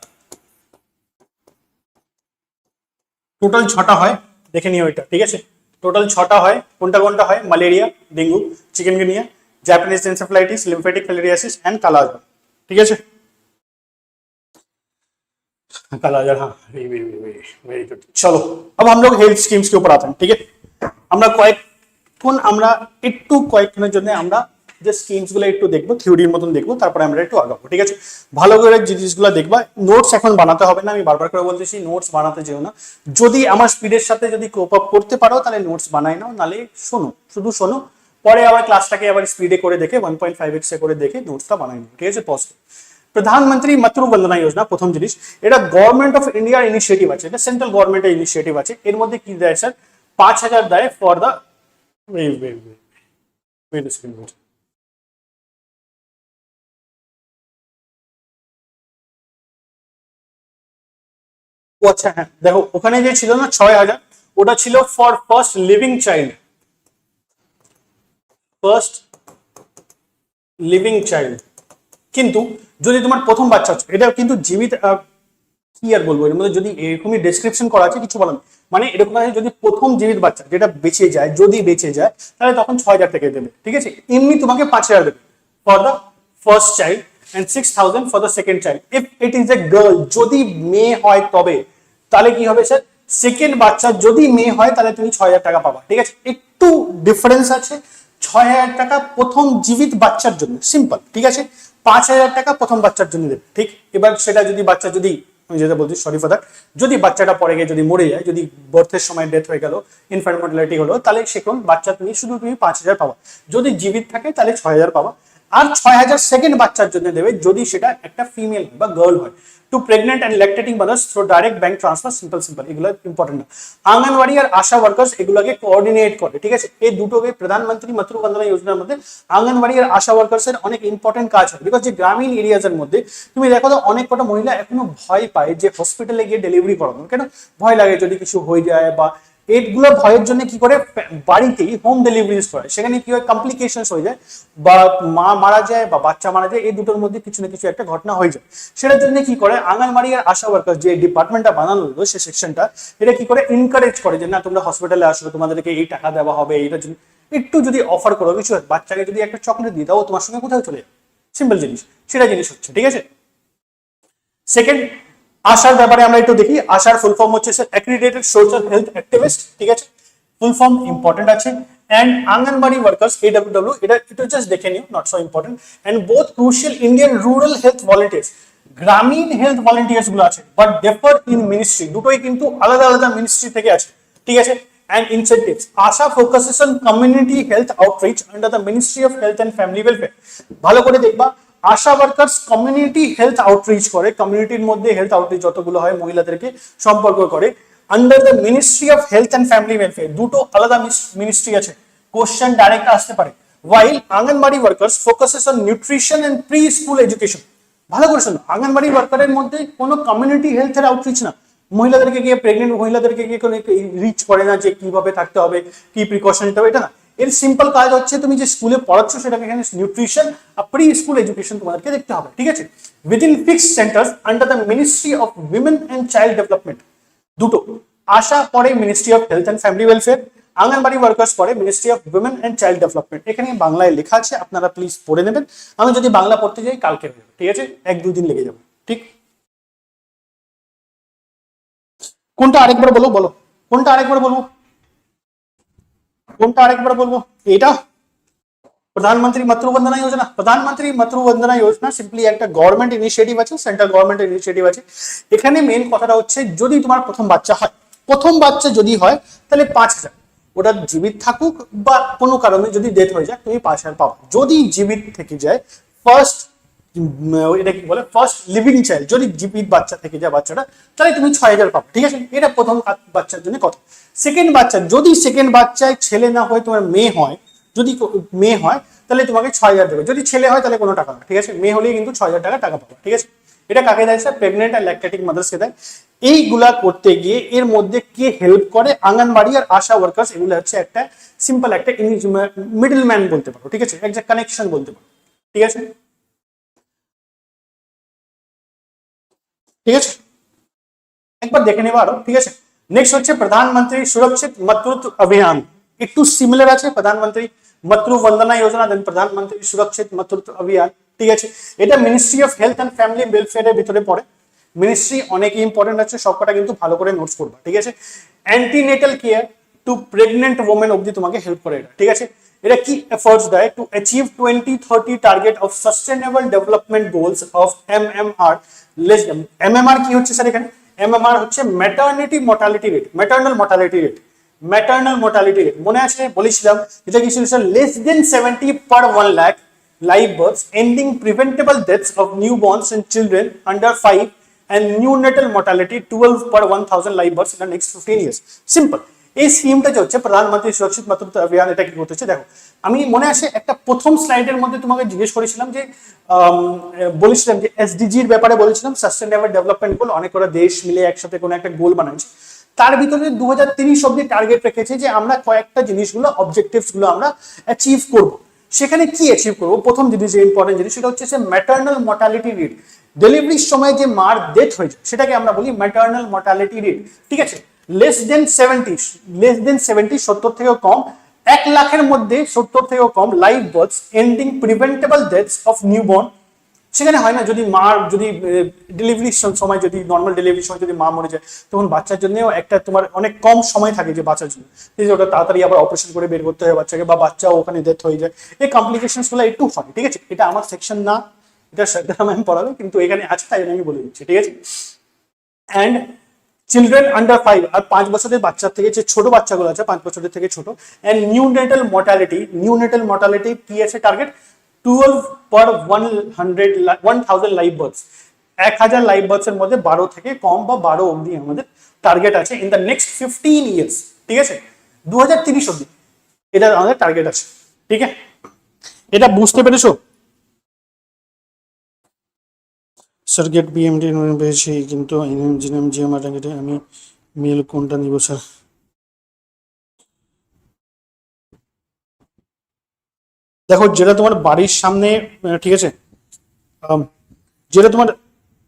টোটাল 6টা হয়, দেখে নিও এটা, ঠিক আছে। টোটাল 6টা হয়, কোনটা কোনটা হয়? Malaria, dengue, chikungunya, Japanese encephalitis, lymphatic filariasis and काला आजार, ठीक है। काला आजार, हाँ, वेरी गुड। चलो अब हम लोग हेल्थ स्कीम्स के ऊपर आते हैं, ठीक है। আমরা কয়েকক্ষণের জন্য আমরা যে স্কিমস গুলো একটু দেখবো, থিওরির মতন দেখবো, তারপরে আমরা একটু আগাবো, ঠিক আছে। ভালো করে জিনিসগুলো দেখবা, নোটস এখন বানাতে হবে না, আমি বারবার করে বলতেছি নোটস বানাতে যেও না। যদি আমার স্পিডের সাথে যদি কোপ আপ করতে পারো তাহলে নোটস বানাই নাও, নালে শোনো, শুধু শোনো, পরে আবার ক্লাসটাকে আবার স্পিডে করে দেখে 1.5x এ করে দেখে নোটসটা বানাই নাও, ঠিক আছে। পজ। প্রধানমন্ত্রী মাতৃ বন্দনা যোজনা, প্রথম জিনিস, এটা গভর্নমেন্ট অফ ইন্ডিয়ার ইনিশিয়েটিভ আছে, এটা সেন্ট্রাল গভর্নমেন্টের ইনিশিয়েটিভ আছে। এর মধ্যে কি দেয় স্যার? 5,000 দেয় ফর দ্য আচ্ছা, হ্যাঁ দেখো, ওখানে যে ছিল না 6,000, ওটা ছিল for first living child, first living child. কিন্তু যদি তোমার প্রথম বাচ্চা হচ্ছে, এটা কিন্তু জীবিত কি আর বলবো, এর মধ্যে যদি এরকমই ডেসক্রিপশন করা আছে কিছু বলার নেই। মানে এরকম আছে যদি প্রথম জীবিত বাচ্চা যেটা বেঁচে যায়, যদি বেঁচে যায় তাহলে তখন 6,000 টাকা দেবে, ঠিক আছে। এমনি তোমাকে 5,000 দেবে for the first child and 6,000 for the second child. If it is a girl, যদি মেয়ে হয় তবে তাহলে কি হবে স্যার, সেকেন্ড বাচ্চা যদি মেয়ে হয় তাহলে তুমি 6,000 টাকা পাবা, ঠিক আছে। একটু ডিফারেন্স আছে, 6,000 টাকা প্রথম জীবিত বাচ্চার জন্য সিম্পল, ঠিক আছে। 5,000 টাকা প্রথম বাচ্চার জন্য দেবে, ঠিক। এবার সেটা যদি বাচ্চা যদি, আমি যেটা বলছি সরি ফর দ্যাট, যদি বাচ্চাটা পরে গিয়ে যদি মরে যায়, যদি বার্থের সময় ডেথ হয়ে গেল, ইনফ্যান্ট মর্টালিটি হলো, তাহলে সেখন বাচ্চা তুমি শুধু 5,000 পাবা। যদি জীবিত থাকে তাহলে 6,000 পাবা। আর 6,000 সেকেন্ড বাচ্চার জন্য দেবে যদি সেটা একটা ফিমেল বা গার্ল হয়। To pregnant and lactating mothers through direct bank transfer, simple এগুলো ইম্পর্টেন্ট না। আঙ্গনওয়াড়ি আর আশা ওয়ার্কার্স এগুলোকে কোঅর্ডিনেট করে, ঠিক আছে। এই দুটোকে প্রধানমন্ত্রী মাতৃ বন্দনা যোজনার মধ্যে আঙ্গনওয়াড়ি আর আশা ওয়ার্কার্স এর অনেক ইম্পর্টেন্ট কাজ হয়। বিকজ যে গ্রামীণ এরিয়াজের মধ্যে তুমি দেখো তো অনেক কটা মহিলা এখনো ভয় পায় যে হসপিটালে গিয়ে ডেলিভারি করানো, কেন ভয় লাগে যদি কিছু হয়ে যায়, বা এইগুলো ভয়ের জন্য কি করে বাড়িতেই হোম ডেলিভারিজ করে, সেখানে কি হয় কমপ্লিকেশনস হয়ে যায়, বা মা মারা যায় বা বাচ্চা মারা যায়, এই দুটোর মধ্যে কিছু না কিছু একটা ঘটনা হয়ে যায়। সেটার জন্য কি করে আঙ্গনওয়াড়ি আর আশা ওয়ার্কার যে ডিপার্টমেন্টটা বানানো হলো, সেই সেকশনটা এটা কি করে এনকারেজ করে যে না তোমরা হসপিটালে আসো, তোমাদেরকে এই টাকা দেওয়া হবে, এইটার জন্য একটু যদি অফার করো, কিছু বাচ্চাকে যদি একটা চকলেট দিয়ে দাও তোমার সঙ্গে কোথাও চলে যাবে, সিম্পল জিনিস, সেটা জিনিস হচ্ছে, ঠিক আছে। সেকেন্ড আশার ব্যাপারে আমরা একটু দেখি। আশার ফুল ফর্ম হচ্ছে sir accredited social health activist, ঠিক আছে। ফুল ফর্ম ইম্পর্টেন্ট আছে। এন্ড আঙ্গনওয়াড়ি ওয়ার্কার্স AWW, এটা জাস্ট দেখে নিও, not so important. And both crucial Indian rural health volunteers, গ্রামীণ হেলথ ভলান্টিয়ার্স গুলো আছে, বাট ডিফার ইন মিনিস্ট্রি, দুটোই কিন্তু আলাদা আলাদা মিনিস্ট্রি থেকে আছে, ঠিক আছে। And incentives. ASHA focuses on community health outreach under the Ministry of Health and Family Welfare. ভালো করে দেখবা, আশা ওয়ার্কার্স কমিউনিটি হেলথ আউটরিচ করে, কমিউনিটির মধ্যে হেলথ আউটরিচ যতগুলো হয় মহিলাদেরকে সম্পর্ক করে, under the ministry of health and family welfare, দুটো আলাদা মিনিস্ট্রি আছে, কোশ্চেন ডাইরেক্ট আসতে পারে। while anganwadi workers focuses on nutrition and pre school education. ভালো করে শোনো, আঙ্গনওয়াড়ি ওয়ার্কারের মধ্যে কোনো কমিউনিটি হেলথের আউটরিচ না, মহিলাদেরকে গিয়ে প্রেগনেন্ট মহিলাদেরকে গিয়ে কোনো রিচ করে না যে কিভাবে থাকতে হবে, কি প্রিকশন নিতে হবে, এটা না। এর সিম্পল কাজ হচ্ছে তুমি যে স্কুলে পড়াচ্ছ সেটাকে এখানে নিউট্রিশন আর প্রি স্কুল এডুকেশন তোমাদেরকে দেখতে হবে, ঠিক আছে। Within fixed centres under the ministry of women and child development, দুটো। আশা পরে ministry of health and family welfare, anganwadi workers পরে ministry of women and child development. এখানে বাংলায় লেখা আছে, আপনারা প্লিজ পড়ে নেবেন। আমি যদি বাংলা পড়তে যাই কালকে হয়ে যাবে, ঠিক আছে, 1-2 দিন লেগে যাবে, ঠিক। কোনটা আরেকবার বলো, কোনটা আরেকবার বলবো, কোনটা আরেকবার বলবো? এটা প্রধানমন্ত্রী মাতৃ বন্দনা যোজনা। প্রধানমন্ত্রী মাতৃ বন্দনা যোজনা সিম্পলি একটা গভর্নমেন্ট ইনিশিয়েটিভ আছে, সেন্ট্রাল গভর্নমেন্টের ইনিশিয়েটিভ আছে। এখানে মেইন কথাটা হচ্ছে যদি তোমার প্রথম বাচ্চা হয়, প্রথম বাচ্চা যদি হয় তাহলে 5,000, ওটা জীবিত থাকুক বা কোনো কারণে যদি ডেথ হয়ে যায় তুমি 5,000 পাবা। যদি জীবিত থেকে যায় ফার্স্ট, এটা কি বলে ফার্স্ট লিভিং চাইল্ড, যদি জীবিত বাচ্চা থেকে যায় বাচ্চাটা, তাহলে তুমি 6,000 পাবে, ঠিক আছে। এটা প্রথম বাচ্চার জন্য কথা। সেকেন্ড বাচ্চা, যদি সেকেন্ড বাচ্চায় ছেলে না হয় তোমার মেয়ে হয়, যদি মেয়ে হয় তাহলে তোমাকে 6,000 দেবে, যদি ছেলে হয় তাহলে কোনো টাকা না, ঠিক আছে। মেয়ে হলেই কিন্তু 6,000 টাকা পাবে, ঠিক আছে। এটা কাকে দেয় স্যার? প্রেগনেন্ট আর ল্যাকটেটিং মাদার্সকে দেয়। এইগুলা করতে গিয়ে এর মধ্যে কে হেল্প করে? আঙ্গনওয়াড়ি আর আশা ওয়ার্কার্স, এগুলো হচ্ছে একটা সিম্পল একটা মিডল ম্যান বলতে পারো, ঠিক আছে, একটা কানেকশন বলতে পারো, ঠিক আছে, ঠিক আছে। একবার দেখে নেবা আরো, ঠিক আছে। নেক্সট হচ্ছে প্রধানমন্ত্রী সুরক্ষিত মাতৃত্ব অভিযান, একটু সিমিলার আছে প্রধানমন্ত্রী মাতৃ বন্দনা যোজনা, দেন প্রধানমন্ত্রী সুরক্ষিত মাতৃত্ব অভিযান, ঠিক আছে। এটা ministry of health and family ওয়েলফেয়ারের ভিতরে পড়ে। মিনিস্ট্রি অনেক ইম্পর্টেন্ট আছে, সবকটা কিন্তু ভালো করে নোটস করবা, ঠিক আছে। Antenatal care to pregnant women অবধি তোমাকে হেল্প করে এটা, ঠিক আছে। এটা কি এফর্টস দেয়? To achieve 2030 target of sustainable development goals of MMR। MMR কি হচ্ছে স্যার? এখানে MMR হচ্ছে maternity mortality rate, maternal mortality rate, maternal mortality rate. মনে আছে বলেছিলাম এটা কি ছিল sir? Less than 70 per 1 lakh live births, ending preventable deaths of newborns and children under 5, and neonatal mortality 12 per 1,000 live births in the next 15 years. Simple. এই স্কিমটা যে হচ্ছে প্রধানমন্ত্রী সুরক্ষিত মাতৃত্ব অভিযান, এটা কি করতেছে দেখো। আমি মনে আছে একটা প্রথম স্লাইডের মধ্যে তোমাকে জিজ্ঞেস করেছিলাম যে বলেছিলাম যে SDGর ব্যাপারে বলেছিলাম, সাস্টেনেবল ডেভেলপমেন্ট গোল, অনেক কটা দেশ মিলে একসাথে কোনো একটা গোল বানাচ্ছে। তার ভিতরে 2030 অব্দি টার্গেট রেখেছে যে আমরা কয়েকটা জিনিসগুলো অবজেক্টিভস গুলো আমরা অ্যাচিভ করব। সেখানে কি অ্যাচিভ করবো? প্রথম জিনিস যে ইম্পর্টেন্ট জিনিস সেটা হচ্ছে ম্যাটারনাল মর্টালিটি রেট। ডেলিভারির সময় যে মার ডেথ হয়েছে সেটাকে আমরা বলি ম্যাটারনাল মর্টালিটি রেট, ঠিক আছে। লেস দেন 70 70 থেকেও কম, 1,00,000-এর মধ্যে 70 থেকেও কম live births ending preventable deaths of newborn. সেখানে হয় না যদি মার যদি ডেলিভারির সময় যদি নর্মাল ডেলিভারির সময় যদি মা মরে যায় তখন বাচ্চার জন্যও একটা তোমার অনেক কম সময় থাকে যে বাচ্চার জন্য, ওটা তাড়াতাড়ি আবার অপারেশন করে বের করতে হয় বাচ্চাকে, বা বাচ্চাও ওখানে ডেথ হয়ে যায়, এই কমপ্লিকেশনস গুলো একটু হয়, ঠিক আছে। এটা আমার সেকশন না, এটা শ্রদ্ধা ম্যাম পড়াবে, কিন্তু এখানে আছে তাই আমি বলে দিচ্ছি, ঠিক আছে। অ্যান্ড চিলড্রেন আন্ডার 5 আর 5 বছরের বাচ্চার থেকে যে ছোট বাচ্চাগুলো আছে 5 বছরের থেকে ছোট। অ্যান্ড নিউনেটাল মর্টালিটি কি আছে টার্গেট 12 per 1,000 লাইভ বার্থস, 1,000 লাইভ বার্থস এর মধ্যে 12 থেকে কম বা 12 অবধি আমাদের টার্গেট আছে ইন দ্য নেক্সট 15 ইয়ার্স, ঠিক আছে, 2030 অবধি এটা আমাদের টার্গেট আছে, ঠিক আছে। এটা বুঝতে পেরেছো? স্যার গেট বিএমডি পেয়েছি কিন্তু জিএমআর র্যাঙ্কে আমি মেল কোনটা নিব স্যার? দেখো যেটা তোমার বাড়ির সামনে, ঠিক আছে, যেটা তোমার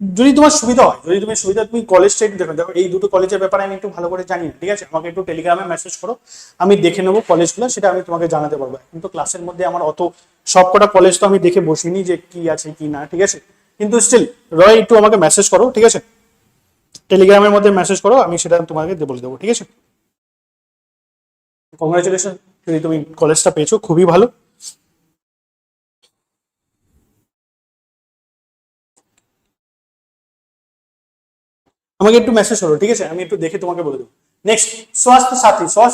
যদি তোমার সুবিধা হয়, যদি তুমি সুবিধা তুমি কলেজটা একটু দেখো, দেখো এই দুটো কলেজের ব্যাপারে আমি একটু ভালো করে জানি না, ঠিক আছে, আমাকে একটু টেলিগ্রামে মেসেজ করো, আমি দেখে নেবো কলেজগুলো, সেটা আমি তোমাকে জানাতে পারবো। কিন্তু ক্লাসের মধ্যে আমার অত সবকটা কলেজ তো আমি দেখে বসিনি যে কি আছে কি না, ঠিক আছে, কিন্তু স্টিল রয় একটু আমাকে মেসেজ করো, ঠিক আছে, টেলিগ্রামের মধ্যে মেসেজ করো, আমি সেটা তোমাকে বলে দেবো, ঠিক আছে। কংগ্রাচুলেশন, যদি তুমি কলেজটা পেয়েছো খুবই ভালো। আমাকে একটু মেসেজ করো, ঠিক আছে, আমি একটু দেখে তোমাকে বলে দেবো। নেক্সট স্বাস্থ্য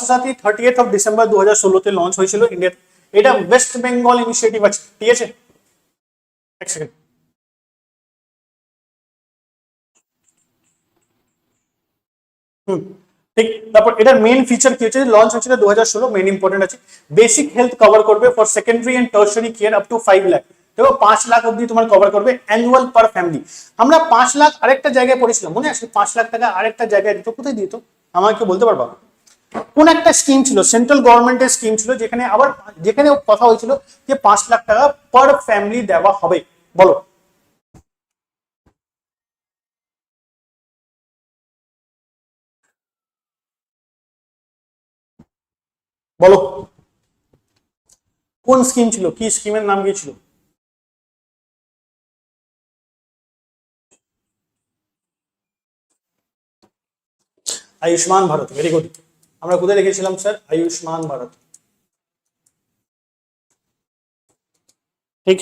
সাথী 30th of December 2016 লঞ্চ হয়েছিল ইন্ডিয়া, এটা ওয়েস্ট বেঙ্গল ইনিশিয়েটিভ আছে, ঠিক আছে। এক সেকেন্ড, ঠিক। তারপর এটার মেইন ফিচার কি হচ্ছে, লঞ্চ হয়েছিল 2016, মেইন ইম্পর্টেন্ট আছে বেসিক হেলথ কভার করবে for secondary and tertiary care up to 5 lakh, দেখো 5 লাখ অবধি তোমার কভার করবে অ্যানুয়াল পার ফ্যামিলি। আমরা 5 লাখ আরেকটা জায়গায় পড়েছিলাম, মনে আছে 5 লাখ টাকা আরেকটা জায়গায় দিত, কোথায় দিত আমাকে বলতে পারবা? কোন একটা স্কিম ছিল, সেন্ট্রাল গভর্নমেন্টের স্কিম ছিল, যেখানে আবার যেখানে কথা হয়েছিল যে 5 লাখ টাকা পার ফ্যামিলি দেওয়া হবে, বলো বলো কোন স্কিম ছিল, কি স্কিমের নাম কি ছিল? Ayushman Bharat, very good. আমরা কোথায় লিখেছিলাম স্যার? আয়ুষ্মান ভারত, ঠিক।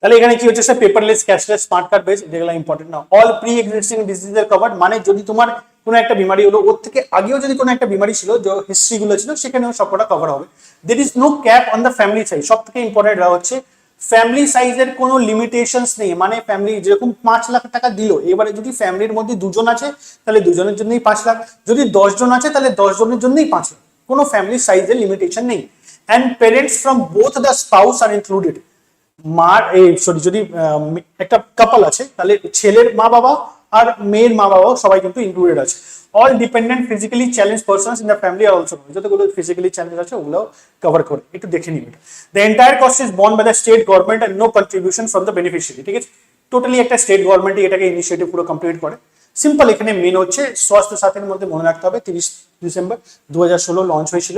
তাহলে এখানে কি হচ্ছে sir, paperless cashless smart card base, যেগুলো ইম্পর্টেন্ট না। অল প্রি এক্সিস্টিং ডিজিজের কভার, মানে যদি তোমার কোনো একটা বিমারি হলো, ওর থেকে আগেও যদি কোনো একটা বিমারি ছিল, যে হিস্ট্রি গুলো ছিল, সেখানেও সবকটা কভার হবে। There is no cap on the family size, সব থেকে ইম্পর্টেন্ট হচ্ছে ফ্যামিলি সাইজের কোনো লিমিটেশনস নেই, মানে ফ্যামিলি যেরকম 5 লাখ টাকা দিল, এবারে যদি ফ্যামিলির মধ্যে দুজন আছে তাহলে দুজনের জন্যই 5 লাখ, যদি 10 জন আছে তাহলে 10 জনের জন্যই 5 লাখ, কোনো ফ্যামিলি সাইজের লিমিটেশন নেই। And parents from both the spouse are included, মার এই সরি যদি একটা কাপল আছে তাহলে ছেলের মা বাবা আর মেয়ের মা বাবা সবাই কিন্তু ইনক্লুডেড আছে। All dependent physically challenge persons in the family আর অলসো, যতগুলো ফিজিক্যালি চ্যালেঞ্জ আছে ওগুলো কভার করে, একটু দেখে নিন। The entire cost is borne by the state government and no contribution from the beneficiary, ঠিক আছে, টোটালি একটা স্টেট গভর্নমেন্টই এটাকে ইনিশিয়েটিভ পুরো কমপ্লিট করে। সিম্পল, এখানে মেন হচ্ছে স্বাস্থ্য সাথীর মধ্যে মনে রাখতে হবে 30 ডিসেম্বর 2016 লঞ্চ হয়েছিল।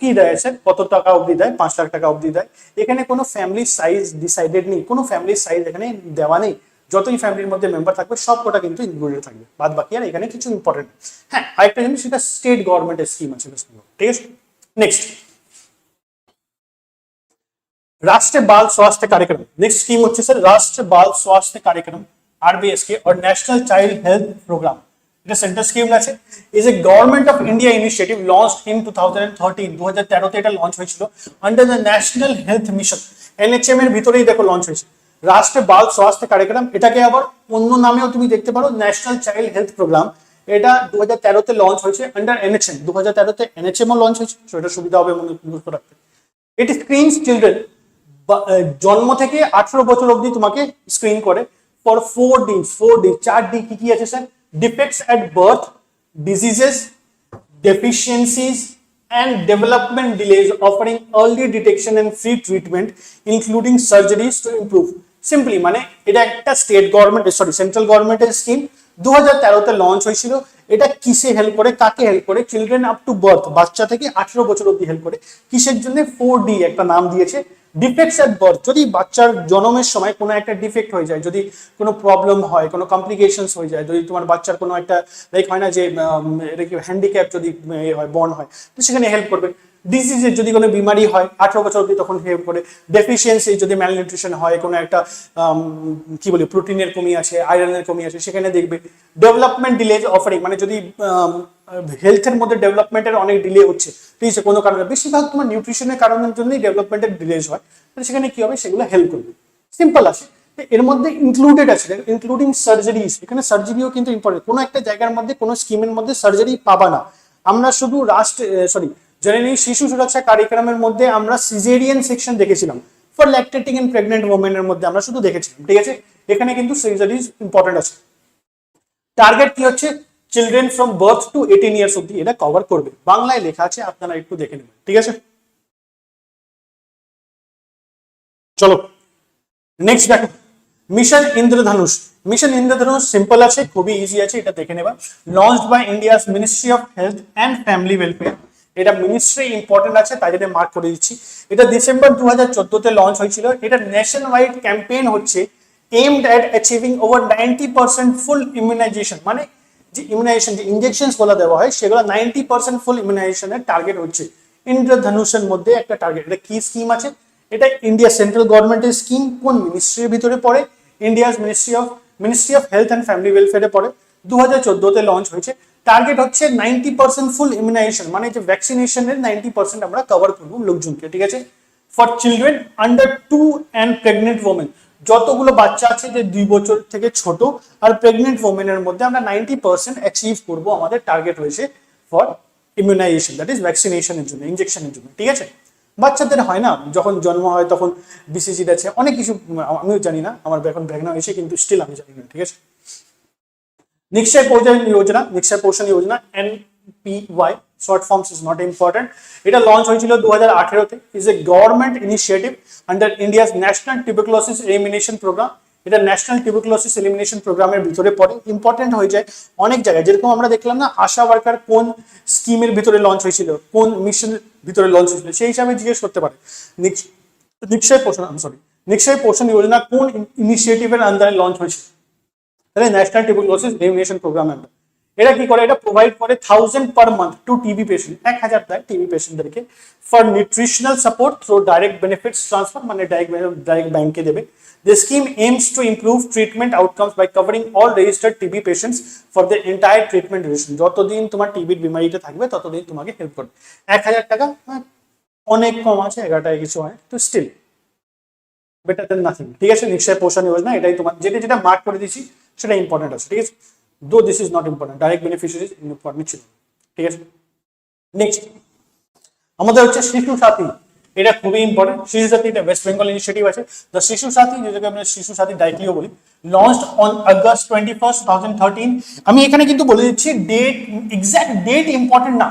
কি দেয় স্যার, কত টাকা অবধি দেয়? 5 লাখ টাকা অবধি দেয়। এখানে কোনো ফ্যামিলি সাইজ ডিসাইডেড নেই, কোনো ফ্যামিলি সাইজ এখানে দেওয়া নেই, যতই ফ্যামিলির মধ্যে মেম্বার থাকবে সব কটা কিন্তু ইনক্লুডেড থাকবে, বাদ বাকি আর এখানে কিছু ইম্পর্টেন্ট। হ্যাঁ, আরেকটা জিনিস, সেটা স্টেট গভর্নমেন্টের স্কিম আছে, ঠিক আছে। নেক্সট, राष्ट्रीय बाल स्वास्थ्य कार्यक्रम, नेक्स्ट स्कीम होच्छे सर राष्ट्रीय बाल स्वास्थ्य कार्यक्रम आरबीएसके और नेशनल चाइल्ड हेल्थ प्रोग्राम, এটা সেন্ট্রাল স্কিম আছে, is a government of India initiative launched in 2013, 2013 তে এটা লঞ্চ হয়েছিল under the national health mission, NHM এর ভিতরেই দেখো লঞ্চ হয়েছে রাষ্ট্রীয় বাল স্বাস্থ্য কার্যক্রম। এটাকে আবার অন্য নামেও তুমি দেখতে পারো ন্যাশনাল চাইল্ড হেলথ প্রোগ্রাম। এটা 2013 তে লঞ্চ হয়েছে আন্ডার এনএচএম, 2013 তে এনএচএম ও লঞ্চ হয়েছে, সো এটা সুবিধা হবে মনে রাখতে। ইট স্ক্রিনস চিলড্রেন, জন্ম থেকে 18 বছর অবধি তোমাকে স্ক্রিন করে ফর 4 ডেজ, 4 ডে কি কি আছে sir? Defects at birth, diseases, deficiencies and development delays, offering early detection and free treatment including surgeries to improve simply মানে এটা একটা স্টেট গভর্নমেন্ট সেন্ট্রাল গভর্নমেন্টের স্কিম 2013-তে লঞ্চ হয়েছিল। এটা কিসে হেল্প করে, কাকে হেল্প করে? চিলড্রেন আপ টু বার্থ, বাচ্চা থেকে 18 বছর অবধি হেল্প করে। কিসের জন্য? 4D একটা নাম দিয়েছে, ডিফেক্টস এট বার্থ। যদি বাচ্চার জন্মের সময় কোনো একটা ডিফেক্ট হয়ে যায়, যদি কোনো প্রবলেম হয়, কোনো কমপ্লিকেশনস হয়ে যায়, যদি তোমার বাচ্চার কোনো একটা লাইক হয় না যে এটা কি হ্যান্ডিক্যাপ যদি হয়, বর্ন হয়, তো সেখানে হেল্প করবে। ডিজিজের যদি কোনো বিমারি হয় 18 বছর অবধি তখন হেল্প করে। ডেফিসিয়েন্সি যদি ম্যালনিউট্রিশন হয়, কোনো একটা কি বলি প্রোটিনের কমি আছে, আয়রনের কমি আছে, সেখানে দেখবে। ডেভেলপমেন্ট ডিলে অফারিং, মানে যদি হেলথের মধ্যে ডেভেলপমেন্টের অনেক ডিলে হচ্ছে, ঠিক আছে, কোনো কারণে, বেশিরভাগ তোমার নিউট্রিশনের কারণের জন্যই ডেভেলপমেন্টের ডিলেজ হয়, তাহলে সেখানে কি হবে? সেগুলো হেল্প করবে। সিম্পল আছে। এর মধ্যে ইনক্লুডেড আছে ইনক্লুডিং সার্জারিজ। এখানে সার্জারিও কিন্তু ইম্পর্টেন্ট। কোনো একটা জায়গার মধ্যে কোনো স্কিমের মধ্যে সার্জারি পাবা না। আমরা শুধু জেনে শিশু সুরক্ষা কারিক্রমের মধ্যে আমরা সিজেরিয়ান সেকশন দেখেছিলাম ফর ল্যাকটেটিং এন্ড প্রেগনেন্ট ওমেনের মধ্যে আমরা শুধু দেখেছিলাম, ঠিক আছে। এখানে কিন্তু সার্জারিজ ইম্পর্টেন্ট আছে। টার্গেট কি হচ্ছে? Children from birth two 18 years অব্দি এটা কভার করবে। বাংলায় লেখা আছে, আপনারা একটু দেখে নেবেন, ঠিক আছে। চলো নেক্সট দেখো, mission Indradhanush. Mission Indradhanush simple আছে, খুবই ইজি আছে, এটা দেখে নেবা। Launched by India's ministry of health and family welfare. এটা মিনিস্ট্রি ইম্পর্টেন্ট আছে, তাই জন্য মার্ক করে দিচ্ছি। এটা ডিসেম্বর 2014-তে লঞ্চ হয়েছিল। এটা ন্যাশন ওয়াইড ক্যাম্পেইন হচ্ছে aimed at achieving over 90% full immunisation. মানে যে ইমিউনাইজেশন, যে ইনজেকশনস গুলো দেওয়া হয় সেগুলো 90% ফুল ইমিউনাইজেশনের টার্গেট হচ্ছে। ইন্দ্রধনুষের মধ্যে একটা টার্গেট। এটা কি স্কিম আছে? এটা ইন্ডিয়া সেন্ট্রাল গভর্নমেন্টের স্কিম। কোন মিনিস্ট্রির ভিতরে পড়ে? India's ministry of health and family ওয়েলফেয়ারে পড়ে। 2014-তে লঞ্চ হয়েছে। টার্গেট হচ্ছে 90% ফুল ইমিউনাইজেশন, মানে যে ভ্যাকসিনেশনের 90% আমরা কভার করবো লোকজনকে, ঠিক আছে। For children under 2 and pregnant women, যতগুলো বাচ্চা আছে যে 2 বছর থেকে ছোট আর প্রেগনেন্ট ওমেনের মধ্যে আমরা 90% অ্যাচিভ করবো। আমাদের টার্গেট হয়েছে ফর ইমিউনাইজেশন, দ্যাট ইজ ভ্যাকসিনেশনের জন্য, ইনজেকশনের জন্য, ঠিক আছে। বাচ্চাদের হয় না, যখন জন্ম হয় তখন BCG আছে, অনেক কিছু আমিও জানি না, আমার এখন ব্যাগনা হয়েছে, কিন্তু স্টিল আমি জানি না, ঠিক আছে। Nikshay Poshan Yojana NPY, short forms is not important. এটা লঞ্চ হয়েছিল 2018-তে। Is a government initiative under India's national tuberculosis elimination programme. এটা ন্যাশনাল টিউবারকুলোসিস এলিমিনেশন প্রোগ্রামের ভিতরে পড়ে। ইম্পর্টেন্ট হয়ে যায় অনেক জায়গায়, যেরকম আমরা দেখলাম না আশা ওয়ার্কার কোন স্কিমের ভিতরে লঞ্চ হয়েছিল, কোন মিশনের ভিতরে লঞ্চ হয়েছিল, সেই হিসাবে জিজ্ঞেস করতে পারে। নিশ্চয় পোষণ যোজনা কোন ইনিশিয়েটিভের আন্ডারে লঞ্চ হয়েছিল? তাহলে ন্যাশনাল টিউবারকুলোসিস এলিমিনেশন প্রোগ্রাম। এটা কি করে? এটা প্রোভাইড করে 1000 per month to TB patient, 1000 দেয় টিবি পেশেন্টদেরকে, for nutritional support through direct benefits transfer, মানে ডাইরেক্ট ব্যাংকে দেবে। The scheme aims to improve treatment outcomes by covering all registered TB patients for the entire treatment duration. যতদিন তোমার টিবির বিমারিটা থাকবে ততদিন তোমাকে হেল্প করবে। 1000 টাকা অনেক কম আছে, 11 টাকা কিছু হয়, তো স্টিল বেটার দেন নাথিং, ঠিক আছে। নিশ্চয় পোষণ যোজনা, এটাই তোমার যেটা মার্ক করে দিচ্ছি সেটা ইম্পর্টেন্ট আছে, ঠিক আছে। দো this is not important, direct beneficiaries important ছিল, ঠিক আছে। নেক্সট আমাদের হচ্ছে শিশু সাথী। এটা খুবই ইম্পর্টেন্ট। শিশু সাথী এটা ওয়েস্ট বেঙ্গল ইনিশিয়েটিভ আছে। দ্য শিশু সাথী, যেটাকে আমরা শিশু সাথী ডাইরেক্টলিও বলি, লঞ্চড অন আগস্ট 21, 2013। আমি এখানে কিন্তু বলে দিচ্ছি ডেট, এক্সাক্ট ডেট ইম্পর্টেন্ট না,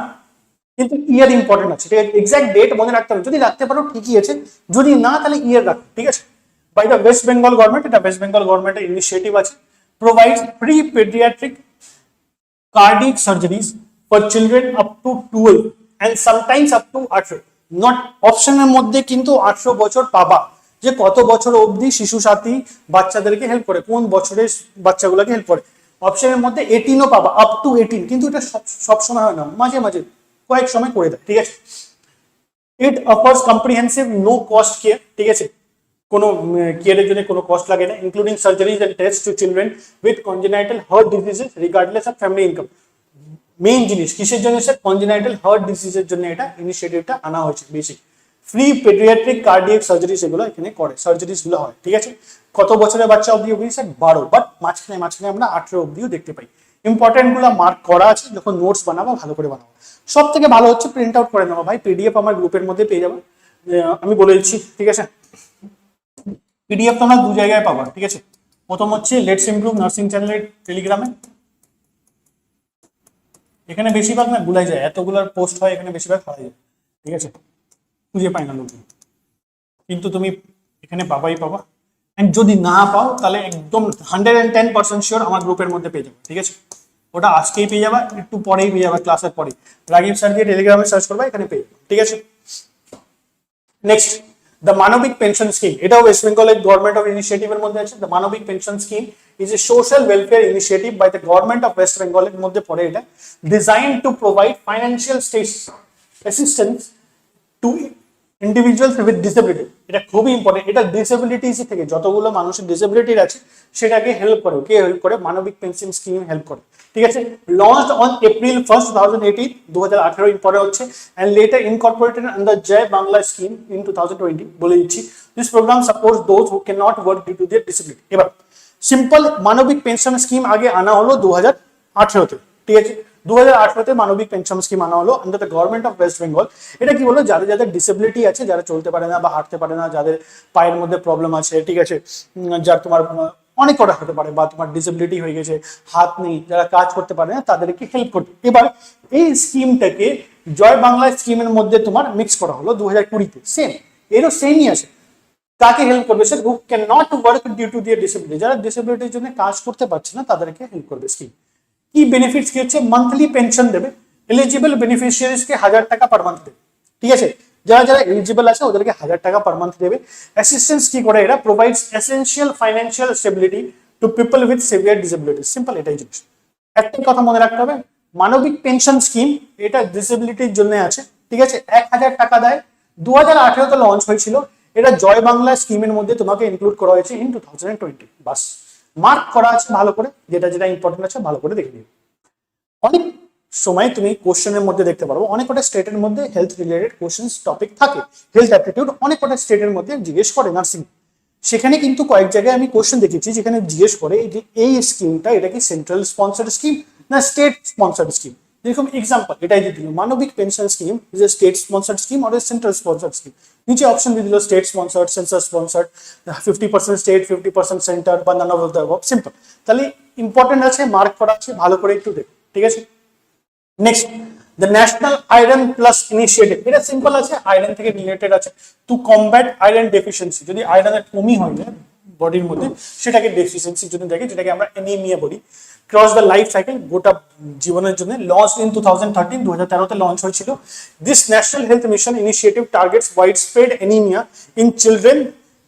কিন্তু ইয়ার ইম্পর্টেন্ট আছে, ঠিক আছে। এক্সাক্ট ডেট মনে রাখতে হবে, যদি রাখতে পারো ঠিকই আছে, যদি না তাহলে ইয়ার রাখো, ঠিক আছে। By the West Bengal government, এটা ওয়েস্ট বেঙ্গল গভর্নমেন্টের ইনিশিয়েটিভ আছে। Provides free paediatric cardiac surgeries for children up to 12 and sometimes up to 18। Not অপশনের মধ্যে কিন্তু 18 বছর পাবা, যে কত বছর অবধি শিশু সাথী বাচ্চাদেরকে হেল্প করে, কোন বছরের বাচ্চাগুলোকে হেল্প করে। অপশনের মধ্যে 18ও পাবা, আপ টু 18, কিন্তু এটা সব সময় হয় না, মাঝে মাঝে কয়েক সময় করে দেয়, ঠিক আছে। It offers comprehensive no cost care, ঠিক আছে, কোনো কেয়ারের জন্য কোনো কস্ট লাগে না, including surgeries and test to children with congenital heart diseases regardless of family income. Main জিনিস কিসের জন্য স্যার? কনজেনাইটাল হার্ট ডিজিজের জন্য এটা ইনিশিয়েটিভটা আনা হয়েছে। Basic free paediatric cardiac surgery সেগুলো এখানে করে, সার্জারিজ গুলো হয়, ঠিক আছে। কত বছরের বাচ্চা অবধি স্যার? 12, বাট মাঝখানে আমরা 18 অবধিও দেখতে পাই। ইম্পর্টেন্ট গুলো মার্ক করা আছে, যখন নোটস বানাবো ভালো করে বানাবো। সব থেকে ভালো হচ্ছে প্রিন্ট আউট করে নেওয়া, ভাই পিডিএফ আমার গ্রুপের মধ্যে পেয়ে যাবো, আমি বলে দিচ্ছি, ঠিক আছে। পিডিএফ তোমরা 2 জায়গায় পাবা, ঠিক আছে। প্রথম হচ্ছে লেটস ইমপ্রুভ নার্সিং চ্যানেলের টেলিগ্রামে, এখানে বেশিরভাগ না ভুলাই যায়, এতগুলোর পোস্ট হয়, এখানে বেশিরভাগ হারাই যায়, ঠিক আছে, খুঁজে পাই না লোক, কিন্তু তুমি এখানে পাবাই পাবা। এন্ড যদি না পাও তাহলে একদম 110% শিওর আমার গ্রুপের মধ্যে পেয়ে যাবে, ঠিক আছে? ওটা আজকেই পেয়ে যাবে, একটু পরেই পেয়ে যাবে, ক্লাসের পরেই। রাগিব স্যার দিয়ে টেলিগ্রামে সার্চ করবে, এখানে পেয়ে যাবে, ঠিক আছে? Next, the Manabik pension scheme, এটাও ওয়েস্ট বেঙ্গলের গভর্নমেন্ট অফ ইনিশিয়েটিভের মধ্যে আছে। The Manabik pension scheme is a social welfare initiative by the government of West বেঙ্গলের মধ্যে পড়ে এটা, design to provide financial assistance to individuals with disability. এটা খুবই ইম্পর্টেন্ট, এটা ডিসেবিলিটিস থেকে যতগুলো মানুষের ডিসেবিলিটির আছে সেটাকে হেল্প করে। কে হেল্প করে? মানবিক পেনশন স্কিম হেল্প করে, ঠিক আছে? লঞ্চড অন April 1st, 2018, 2018 পরে হচ্ছে, and later incorporated under Joy Bangla scheme in 2020 বলে দিচ্ছি। This program supports those who cannot work due to their disability। এবার সিম্পল মানবিক পেনশন স্কিম আগে আনা হলো 2018-তে, ঠিক আছে? 2018-তে মানবিক পেনশন স্কিম আনা হলো under the government of West Bengal. এটা কি বলো? যাদের যাদের ডিসেবিলিটি আছে, যারা চলতে পারে না বা হাঁটতে পারে না, যাদের পায়ের মধ্যে প্রবলেম আছে, ঠিক আছে, যার তোমার অনেক কটা হতে পারে, বা তোমার ডিসেবিলিটি হয়ে গেছে, হাত নেই, যারা কাজ করতে পারে না, তাদেরকে হেল্প করতে। এবার এই স্কিমটাকে জয় বাংলা স্কিমের মধ্যে তোমার মিক্স করা হলো 2020-তে। সেম, এরও সেমই আছে। কাকে হেল্প করবে? Sir, who can not work due to their disability, যারা ডিসেবিলিটির জন্য কাজ করতে পারছে না তাদেরকে হেল্প করবে স্কিম। কি বেনিফিটস কি হচ্ছে? মান্থলি পেনশন দেবে, এলিজিবল বেনিফিশিয়ারিজকে 1000 টাকা পার মান্থ দেবে, ঠিক আছে? যারা যারা এলিজিবল আছে ওদেরকে 1000 টাকা পার মান্থ দেবে। অ্যাসিস্ট্যান্স কি করে? এরা provides essential financial stability to people with severe disability. Simple, এটাই জিনিস। একটা কথা মনে রাখতে হবে, মানবিক পেনশন স্কিম এটা ডিসেবিলিটির জন্য আছে, ঠিক আছে? 1000 টাকা দেয়। 2018-তে লঞ্চ হয়েছিল, এটা জয় বাংলা স্কিমের মধ্যে তোমাকে ইনক্লুড করা হয়েছে ইন 2020। বাস মার্ক করা আছে ভালো করে, যেটা যেটা ইম্পর্টেন্ট আছে ভালো করে দেখে নিও। অনেক সময় তুমি কোশ্চেনের মধ্যে দেখতে পারবো অনেক কটা স্টেটের মধ্যে হেলথ রিলেটেড কোশ্চেন টপিক থাকে। হেলথ অ্যাপটিটিউড অনেক কটা স্টেটের মধ্যে জিজ্ঞেস করে নার্সিং, সেখানে কিন্তু কয়েক জায়গায় আমি কোশ্চেন দেখেছি যেখানে জিজ্ঞেস করে যে এই স্কিমটা এটা কি সেন্ট্রাল স্পন্সর্ড স্কিম না স্টেট স্পন্সর্ড স্কিম। যেরকম এক্সাম্পল এটাই দিয়ে দিল, Manabik pension scheme is a state sponsored scheme or a central sponsored scheme. নিচে অপশন দিয়ে দিল state sponsored, centre sponsored, 50% state, 50% centre, বা none of the above. Simple. তাহলে ইম্পর্টেন্ট আছে, মার্ক করা আছে, ভালো করে একটু দেখো, ঠিক আছে? Next, the national iron plus initiative, এটা সিম্পল আছে, আয়রন থেকে রিলেটেড আছে। টু কমব্যাট আয়রন ডেফিসিয়েন্সি, যদি আয়রনের কমি হয় না বডির মধ্যে সেটাকে ডেফিসিয়েন্সির জন্য দেখে, যেটাকে আমরা অ্যানিমিয়া বলি। ক্রস দ্য লাইফ সাইকেল, গোটা জীবনের জন্য। লঞ্চ ইন 2013, 2013-তে লঞ্চ হয়েছিল। This national health mission initiative targets wide spread anaemia in children,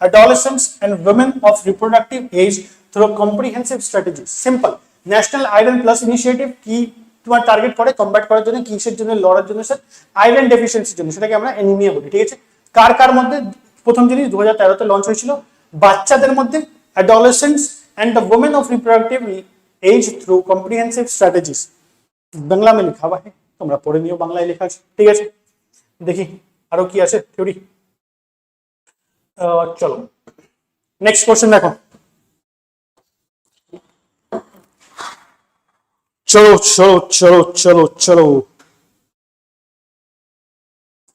adolescents and women of reproductive age through comprehensive strategies। Simple, national iron plus initiative কি তোমার target করে combat করার জন্য, কিসের জন্য লড়ার জন্য? স্যার, আয়রন ডেফিসিয়েন্সির জন্য, সেটাকে আমরা অ্যানিমিয়া বলি, ঠিক আছে? কার কার মধ্যে? প্রথম জিনিস 2013-তে লঞ্চ হয়েছিল বাচ্চাদের মধ্যে, adolescents and the women of reproductive age through comprehensive strategies। Bangla में लिखा हुआ है, তোমরা পড়ে নিও, বাংলায় লেখা আছে, ঠিক আছে? দেখি আরো কি আছে থিওরি। চলো নেক্সট কোশ্চেন দেখো। চলো চলো চলো চলো চলো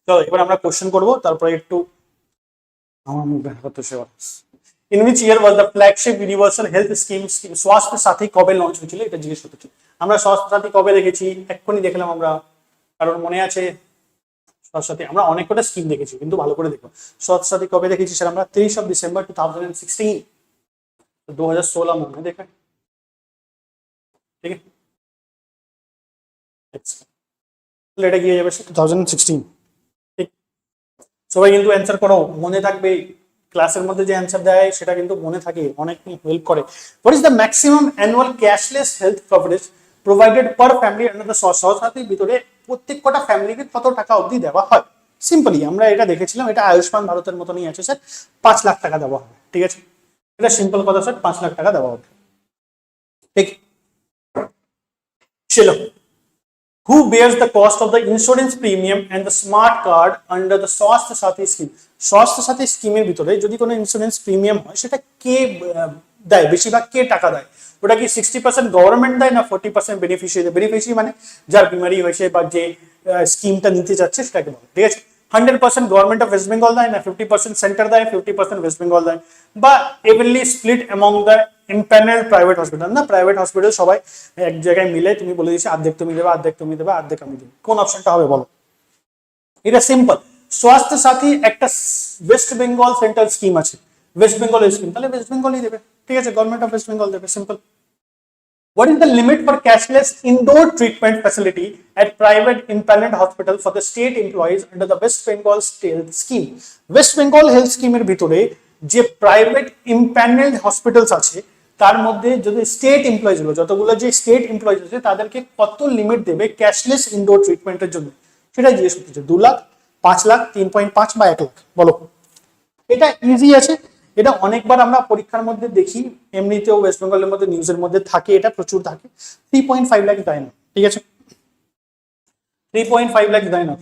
চলো এবার আমরা কোশ্চেন করবো, তারপরে একটু আমার মুখ দেখা করতে সেবা। In which year was the flagship universal health scheme স্বাস্থ্য সাথী কবে লঞ্চ হয়েছিল? এটা জিজ্ঞেস করতে। আমরা স্বাস্থ্য সাথী কবে দেখেছি? এক্ষুনি দেখলাম আমরা, কারণ মনে আছে স্বাস্থ্য সাথী আমরা অনেক কটা স্কিম দেখেছি, কিন্তু ভালো করে দেখো স্বাস্থ্য সাথী কবে দেখেছি স্যার? আমরা 30 ডিসেম্বর 2016, 2016 মনে হয় দেখে, ঠিক আছে? এটা গিয়ে যাবে 2016, ঠিক? সবাই কিন্তু অ্যান্সার করো, মনে থাকবে। ক্লাসের মধ্যে যে অ্যান্সার দেয় সেটা কিন্তু মনে থাকে, অনেক হেল্প করে। What is the maximum annual cashless health coverage provided per family under the স্বাস্থ্য সাথীর ভিতরে প্রত্যেক কটা ফ্যামিলিকে কত টাকা অবধি দেওয়া হয়? সিম্পলি আমরা এটা দেখেছিলাম, এটা আয়ুষ্মান ভারতের মতনই আছে স্যার, 5 লাখ টাকা দেওয়া হবে, ঠিক আছে? এটা সিম্পল কথা স্যার, 5 লাখ টাকা দেওয়া হবে, ঠিক? চলো, who bears the cost of the insurance premium and the smart card under the Swasthya Sathi scheme? Swasthya Sathi স্কিমের ভিতরে যদি কোনো ইন্স্যুরেন্স প্রিমিয়াম হয় সেটা কে দেয়? বেশিরভাগ কে টাকা দেয়? ওটা কি 60% গভর্নমেন্ট দেয় না 40% বেনিফিশিয়ারি? বেনিফিশিয়ারি মানে যার বিমারি হয়েছে বা যে স্কিমটা নিতে যাচ্ছে সেটাকে বলে, ঠিক আছে? 100% গভর্নমেন্ট অফ ওয়েস্ট বেঙ্গল দেয় না 50% সেন্টার দেয়, 50% ওয়েস্ট বেঙ্গল দেয়, বা evenly split among the empanelled private hospital? না, প্রাইভেট হসপিটাল সবাই এক জায়গায় মিলে তুমি বলে দিচ্ছি অর্ধেক তুমি দেবে, অর্ধেক তুমি দেবে, অর্ধেক আমি দেবো। কোন অপশনটা হবে বলো? এটা সিম্পল। স্বাস্থ্য সাথী একটা ওয়েস্ট বেঙ্গল সেন্ট্রাল স্কিম আছে, ওয়েস্ট বেঙ্গল স্কিম, তাহলে ওয়েস্ট বেঙ্গলই দেবে, ঠিক আছে, গভর্নমেন্ট অফ ওয়েস্ট বেঙ্গল দেবে, simple. What is the limit for cashless indoor treatment facility at private impaneled hospital for the state employees under the West Bengal Health Scheme? West Bengal Health Scheme এর ভিতরে যে private ইম্প্যানেলড hospitals আছে তার মধ্যে যদি state employees গুলো, যতগুলো যে স্টেট এমপ্লয়িজ আছে তাদেরকে কত লিমিট দেবে ক্যাশলেস ইনডোর ট্রিটমেন্টের জন্য, সেটাই জিজ্ঞেস করতেছে। 2 লাখ, 5 লাখ, 3.5 বা 1 লাখ, বলো। এটা ইজি আছে, এটা অনেকবার আমরা পরীক্ষার মধ্যে দেখি, এমনিতেও ওয়েস্ট বেঙ্গলের মধ্যে নিউজের মধ্যে থাকে, এটা প্রচুর থাকে। 3.5 লাখ দেয় না, ঠিক আছে, 3.5 লাখ দেয় না।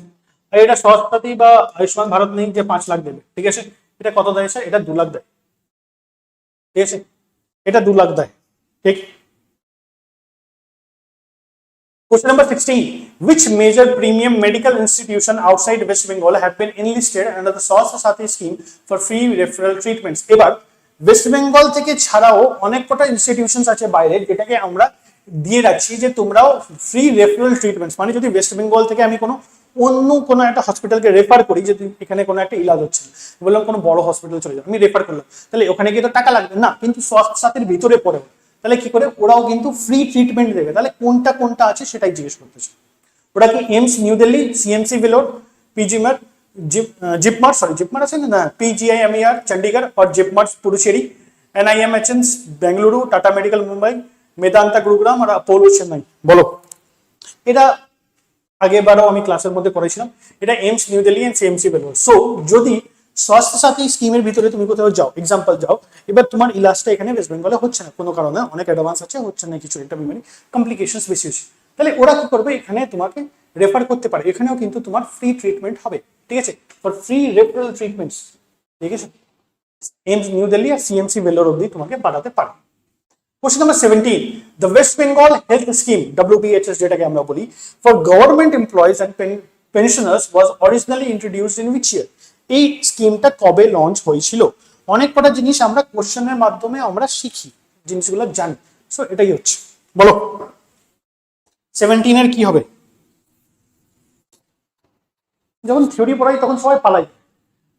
আর এটা স্বাস্থ্যসাথী বা আয়ুষ্মান ভারত নেই যে 5 লাখ দেবে, ঠিক আছে, এটা কত দেয় স্যার? এটা 2 লাখ দেয়, ঠিক আছে, এটা 2 লাখ দেয়, ঠিক। Question number 16. Which major premium medical institution outside West Bengal have been enlisted under the Swasthya Sathi scheme for free referral treatments? এবার ওয়েস্ট বেঙ্গল থেকে ছাড়াও অনেক কটা ইনস্টিটিউশনস আছে বাইরে, যেটাকে আমরা দিয়ে রাখছি যে তোমরাও ফ্রি রেফারেল ট্রিটমেন্টস, মানে যদি ওয়েস্ট বেঙ্গল থেকে আমি অন্য কোনো একটা হসপিটালকে রেফার করি, যদি এখানে কোনো একটা ইলাজ হচ্ছে, বললাম কোনো বড় হসপিটাল চলে যাবে, আমি রেফার করলাম, তাহলে ওখানে গিয়ে তো টাকা লাগবে না, কিন্তু স্বাস্থ্য সাথীর ভিতরে পড়ে, তাহলে কি করে ওরাও কিন্তু ফ্রি ট্রিটমেন্ট দেবে। তাহলে কোনটা কোনটা আছে সেটাই জিজ্ঞেস করতেছে। ওরা কি এইমস নিউ দিল্লি, সিএমসি ভেলোর, পিজিএমআর, জিপমার আছে না, পিজিআইএমইআর চণ্ডীগড় और জিপমার পুডুচেরি, এনআইএমএচএস বেঙ্গালুরু, টাটা মেডিকেল মুম্বাই, মেদান্তা গুরুগ্রাম আর অপোলো চেন্নাই, বলো। এটা আগেবারও আমি ক্লাসের মধ্যে পড়েছিলাম, এটা এইমস নিউ দিল্লি এন্ড সিএমসি ভেলোর। সো যদি স্বাস্থ্য সাথী স্কিমের ভিতরে তুমি কোথাও যাও, এক্সাম্পল যাও, এবার তোমার ইলাজটা এখানে ওয়েস্ট বেঙ্গলে হচ্ছে না কোনো কারণে, অনেক অ্যাডভান্স আছে, হচ্ছে না কিছু একটা বিমারি কমপ্লিকেশনস বেশি হচ্ছে, তাহলে ওরা কি করবে? এখানে তোমাকে রেফার করতে পারে, এখানেও কিন্তু তোমার ফ্রি ট্রিটমেন্ট হবে, ঠিক আছে, ফর ফ্রি রেফারেল ট্রিটমেন্টস, ঠিক আছে, এইমস নিউ দিল্লি আর সিএমসি ভেলোর অবধি তোমাকে পাঠাতে পারে। Question number 17. The West Bengal Health Scheme, WBHS যেটাকে আমরা বলি, for government employees and pensioners was originally introduced in which year? এই স্কিমটা কবে লঞ্চ হয়েছিল? অনেক কটা জিনিস আমরা কোশ্চেনের মাধ্যমে আমরা শিখি, জিনিসগুলো জানি, সো এটাই হচ্ছে, বলো 17 এর কি হবে? যখন থিওরি পড়াই তখন সবাই পালাই,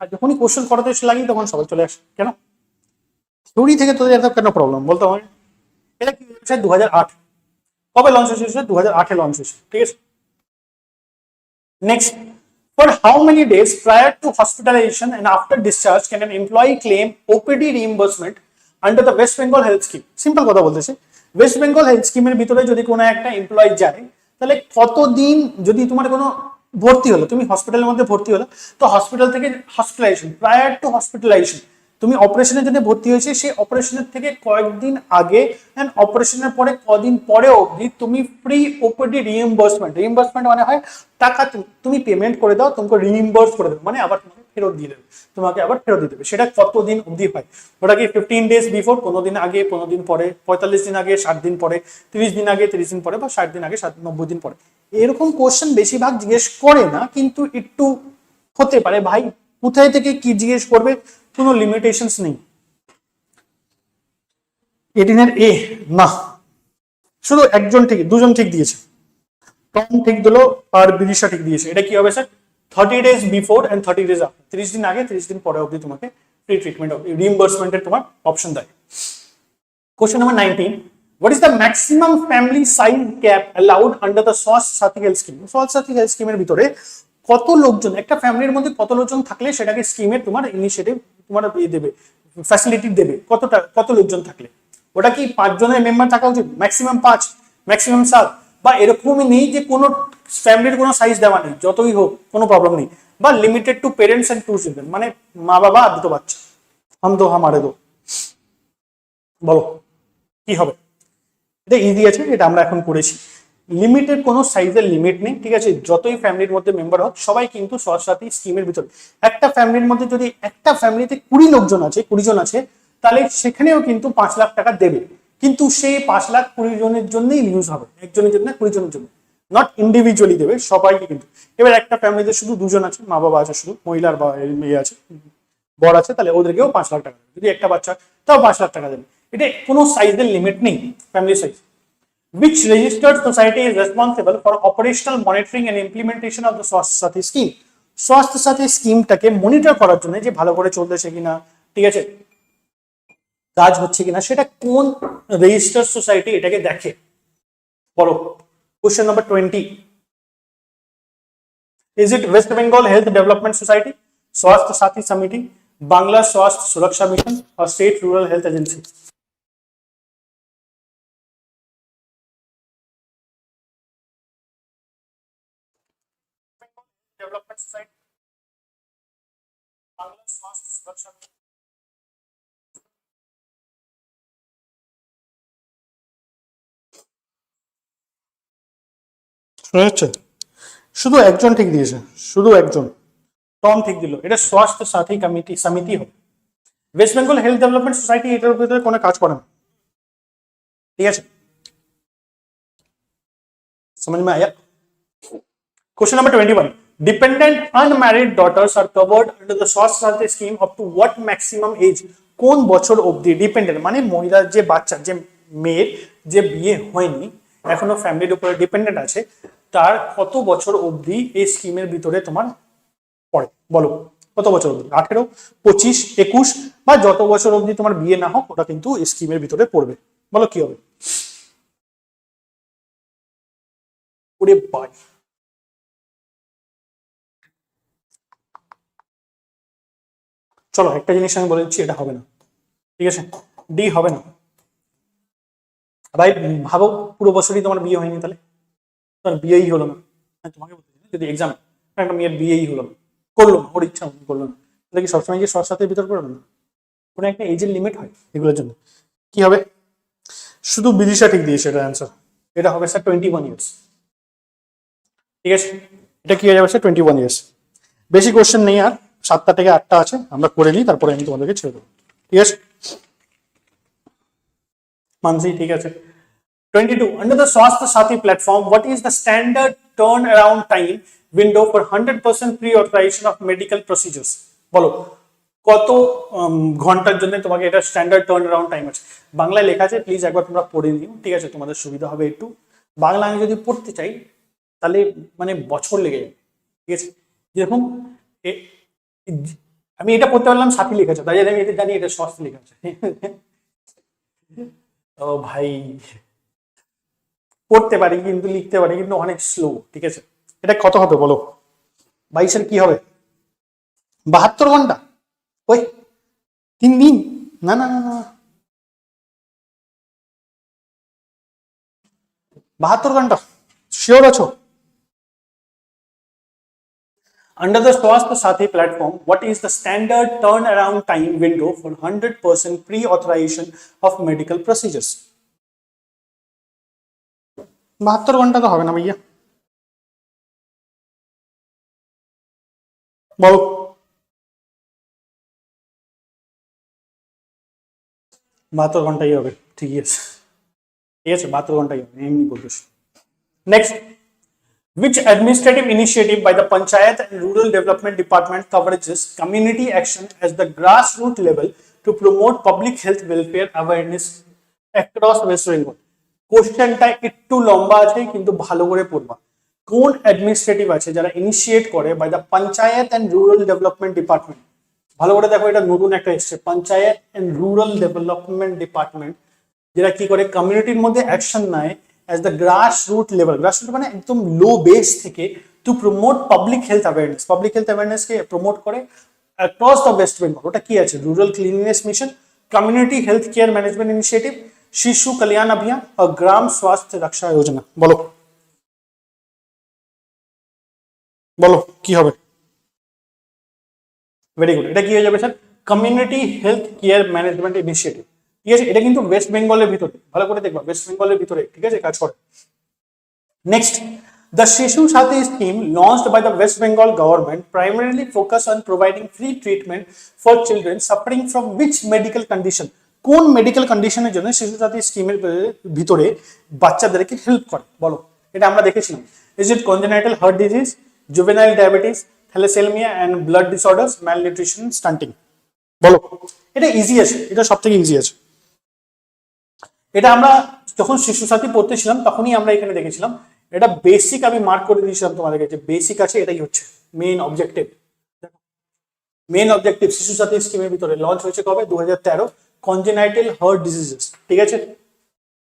আর যখনই কোশ্চেন করাতে এসে লাগি তখন সবাই চলে আসে, কেন? থিওরি থেকে তোদের এত কেন প্রবলেম বলতো আমার? এটা কি হয়েছে 2008, কবে লঞ্চ হয়েছে? 2008 এ লঞ্চ হয়েছে, ঠিক আছে। Next, for how many days prior to hospitalization and after discharge can an employee claim OPD reimbursement under the West Bengal Health Scheme? Simple কথা বলতেছে, ওয়েস্ট বেঙ্গল হেলথ স্কিমের ভিতরে যদি কোনো একটা এমপ্লয়ি যায়, তাহলে কতদিন, যদি তোমার কোনো ভর্তি হলো, তুমি হসপিটালের মধ্যে ভর্তি হলো, তো হসপিটাল থেকে হসপিটালাইজেশন, প্রায়ার টু হসপিটালাইজেশন, তুমি অপারেশনের জন্য ভর্তি হয়েছে, সেই অপারেশনের থেকে কয়েকদিন আগে এন্ড অপারেশনের পরে কদিন পরে অবধি তুমি ফ্রি ওপিডি রিইম্বার্সমেন্ট, রিইম্বার্সমেন্ট মানে হয় টাকা তুমি পেমেন্ট করে দাও, তোমাকে রিইম্বার্স করে দেবে, মানে আবার তোমাকে ফেরত দিয়ে দেবে, তোমাকে আবার ফেরত দিয়ে দেবে। সেটা কতদিন অবধি হয়? ওটা কি 15 days বিফোর, 15 দিন আগে, 15 দিন পরে, 45 দিন আগে, 60 দিন পরে, 30 দিন আগে, 30 দিন পরে, বা 60 দিন আগে, 90 দিন পরে? এরকম কোশ্চেন বেশিরভাগ জিজ্ঞেস করে না, কিন্তু একটু হতে পারে। ভাই কোথায় থেকে কি জিজ্ঞেস করবে কোনো লিমিটেশনস নেই। 18 এর এ না, শুধু একজন ঠিক, দুজন ঠিক দিয়েছে, টম ঠিক দিলো আর বিদিশা ঠিক দিয়েছে। এটা কি হবে sir? 30 days before and 30 days after, 30 দিন আগে 30 দিন পরে অবধি তোমাকে ফ্রি ট্রিটমেন্ট হবে, রিইম্বার্সমেন্টের তোমার অপশন দেয়। Question number 19. What is the maximum family size cap allowed under the Swasthya Sathi health scheme? Swasthya Sathi health scheme এর ভিতরে কত লোকজন, একটা ফ্যামিলির মধ্যে কত লোকজন থাকলে সেটাকে স্কিমে তোমার ইনিশিয়েটিভ তোমার দেবে, ফ্যাসিলিটি দেবে, কত লোকজন থাকলে? ওটা কি 5 জনের মেম্বার থাকা উচিত, ম্যাক্সিমাম 5, ম্যাক্সিমাম 7, বা এরকমই নেই যে কোনো ফ্যামিলির কোনো সাইজ দেওয়া নেই, যতই হোক কোনো প্রবলেম নেই, বা limited to parents and 2 children, মানে মা বাবা আর 2 বাচ্চা, হাম দো হামারে দো, বলো কি হবে? এটা ইজি আছে, এটা আমরা এখন করেছি। লিমিটেড কোনো সাইজের লিমিট নেই, ঠিক আছে, যতই ফ্যামিলির মধ্যে মেম্বার হোক সবাই কিন্তু স্বাস্থ্য সাথী স্কিমের ভিতরে। একটা ফ্যামিলির মধ্যে যদি একটা ফ্যামিলিতে 20 লোকজন আছে, 20 জন আছে, তাহলে সেখানেও কিন্তু 5 লাখ টাকা দেবে, কিন্তু সেই 5 লাখ 20 জনের জন্যই ইউজ হবে, একজনের জন্য 20 জনের জন্য, নট ইন্ডিভিজুয়ালি দেবে সবাইকে কিন্তু। এবার একটা ফ্যামিলিতে শুধু 2 জন আছে, মা বাবা আছে, শুধু মহিলার বা মেয়ে আছে, বড় আছে, তাহলে ওদেরকেও 5 লাখ টাকা দেবে। যদি একটা বাচ্চা, তাও 5 লাখ টাকা দেবে। এটা কোনো সাইজের লিমিট নেই, family size. Which registered society is responsible for operational monitoring and implementation of the Swasthya Sathi scheme? স্বাস্থ্য সাথী স্কিমটাকে মনিটর করার জন্য, যে ভালো করে চলতেছে কিনা, ঠিক আছে, কাজ হচ্ছে কিনা, সেটা কোন রেজিস্টার্ড সোসাইটি এটাকে দেখে বলো। Question number 20, is it West Bengal Health Development Society, Swasthya Sathi Samiti, Bangla Swasthya Suraksha Mission or State Rural Health Agency? Development Society, Bangla Swasthya Suraksha Mission. শুনেছে, শুধু একজন ঠিক দিয়েছে, শুধু একজন টম ঠিক দিল, এটা স্বাস্থ্য সাথী সমিতি হবে। West Bengal health development society এটার ভিতরে কোনো কাজ করে না, ঠিক আছে? समझ में आया? Question number 21. Dependent unmarried daughters are covered under the Swasthya Sathi scheme up to what maximum age? কোন বছর অবধি ডিপেন্ডেন্ট মানে মহিলার যে বাচ্চা, যে মেয়ের যে বিয়ে হয়নি, এখনো ফ্যামিলির উপরে ডিপেন্ডেন্ট আছে, তার কত বছর অবধি এই স্কিমের ভিতরে তোমার পড়ে বলো? কত বছর অবধি? 18, 25, 21 বা যত বছর অবধি তোমার বিয়ে না হোক, ওটা কিন্তু এই স্কিমের ভিতরে পড়বে। বলো কি হবে? ওরে ভাই, চলো একটা জিনিস আমি বলে দিচ্ছি, এটা হবে না, ঠিক আছে? ডি হবে না ভাই। ভাবো পুরো বছরই তোমার বিয়ে হয়নি, তাহলে তোমার বিয়েই হলো না। তোমাকে বলতে যদি এক্সাম একটা মেয়ের বিয়েই হলো না, করলো না, ওর ইচ্ছা করলো না, তাহলে কি সবসময় গিয়ে স্বাস্থ্যের ভিতর করবে না? কোনো একটা এজের লিমিট হয় এগুলোর জন্য। কি হবে? শুধু বিদিশা ঠিক দিয়েছে এটা অ্যান্সার। এটা হবে স্যার 21 ইয়ার্স, ঠিক আছে? এটা কি হয়ে যাবে স্যার? 21 ইয়ার্স। বেশি কোশ্চেন নেই আর, 7টা থেকে 8টা আছে, আমরা করে নিই, তারপরে আমি তোমাদেরকে ছেড়ে দেবো, ঠিক আছে? মানসি ঠিক আছে। 22. Under the Swasthya Sathi platform, what is the standard turnaround time window for 100% pre-authorization of medical procedures? বলো কত ঘন্টার জন্য তোমাকে এটা স্ট্যান্ডার্ড টার্ন অ্যারাউন্ড টাইম আছে? বাংলায় লেখা আছে, প্লিজ একবার তোমরা পড়ে নিও, ঠিক আছে? তোমাদের সুবিধা হবে একটু। বাংলা আমি যদি পড়তে চাই তাহলে মানে বছর লেগে যাবে, ঠিক আছে? যেরকম আমি এটা পড়তে পারলাম সাথী লেখা আছে, তাই আমি এটা জানি এটা স্বাস্থ্য লেখা আছে। ও ভাই, পড়তে পারি কিন্তু লিখতে পারি কিন্তু অনেক স্লো, ঠিক আছে? এটা কত হবে বলো? 22-এর কি হবে? 72 ঘন্টা? ওই 3 দিন? না না না না, 72 ঘন্টা শিওর আছো? Under the Swasthya Sathi platform, what is the standard turnaround time window for 100% pre-authorization of medical procedures? 72 ঘন্টা তো হবে না ভাইয়া, বলো। বাহাত্তর ঘন্টাই হবে, ঠিক আছে, ঠিক আছে, 72 ঘন্টাই হবে, এমনি বলতেছ। Next, which administrative initiative by the Panchayat and Rural Development Department coverages community action at the grassroots level to promote public health welfare awareness across West Bengal? কোশ্চেনটা একটু লম্বা আছে কিন্তু ভালো করে পড়বা। কোন অ্যাডমিনিস্ট্রেটিভ আছে যারা ইনিশিয়েট করে by the panchayat and rural development department? ভালো করে দেখো, এটা নতুন একটা এসছে, panchayat and rural development department, যেটা কি করে কমিউনিটির মধ্যে অ্যাকশন নেয় as the grassroots level, grassroots মানে একদম লো বেস থেকে, to promote public health awareness, public health awareness K promote করে অ্যাক্রস দ্য ওয়েস্ট বেঙ্গল। ওটা কি আছে? Rural cleanliness mission, community health care management initiative, শিশু কল্যাণ অভিযান আর গ্রাম স্বাস্থ্য রক্ষা যোজনা। বলো বলো কি হবে? ভেরি গুড, এটা কি হয়ে যাবে sir? Community health care management initiative, ঠিক আছে? এটা কিন্তু ওয়েস্ট বেঙ্গলের ভিতরে, ভালো করে দেখবা, ওয়েস্ট বেঙ্গলের ভিতরে, ঠিক আছে, কাজ করে। Next, the Shishu Sathi scheme launched by the West Bengal government primarily focus on providing free treatment for children suffering from which medical condition? কোন মেডিকেল কন্ডিশনের জন্য শিশু সাথী স্কিমের ভিতরে বাচ্চাদেরকে হেল্প করে? বলো, এটা আমরা দেখেছিলাম। Is it congenital heart disease, juvenile diabetes, thalassaemia and blood disorders, malnutrition, stunting? বলো, এটা ইজি আছে, এটা সব থেকে ইজি আছে। এটা আমরা যখন শিশু সাথী পড়তেছিলাম তখনই আমরা এখানে দেখেছিলাম। এটা বেসিক আমি মার্ক করে দিয়েছিলাম তোমাদের কাছে, বেসিক আছে, এটাই হচ্ছে মেইন অবজেক্টিভ। মেইন অবজেক্টিভ শিশু সাথী স্কিমের ভিতরে লঞ্চ হয়েছে কবে? 2013, কনজেনাইটাল হার্ট ডিজিজেস। ঠিক আছে,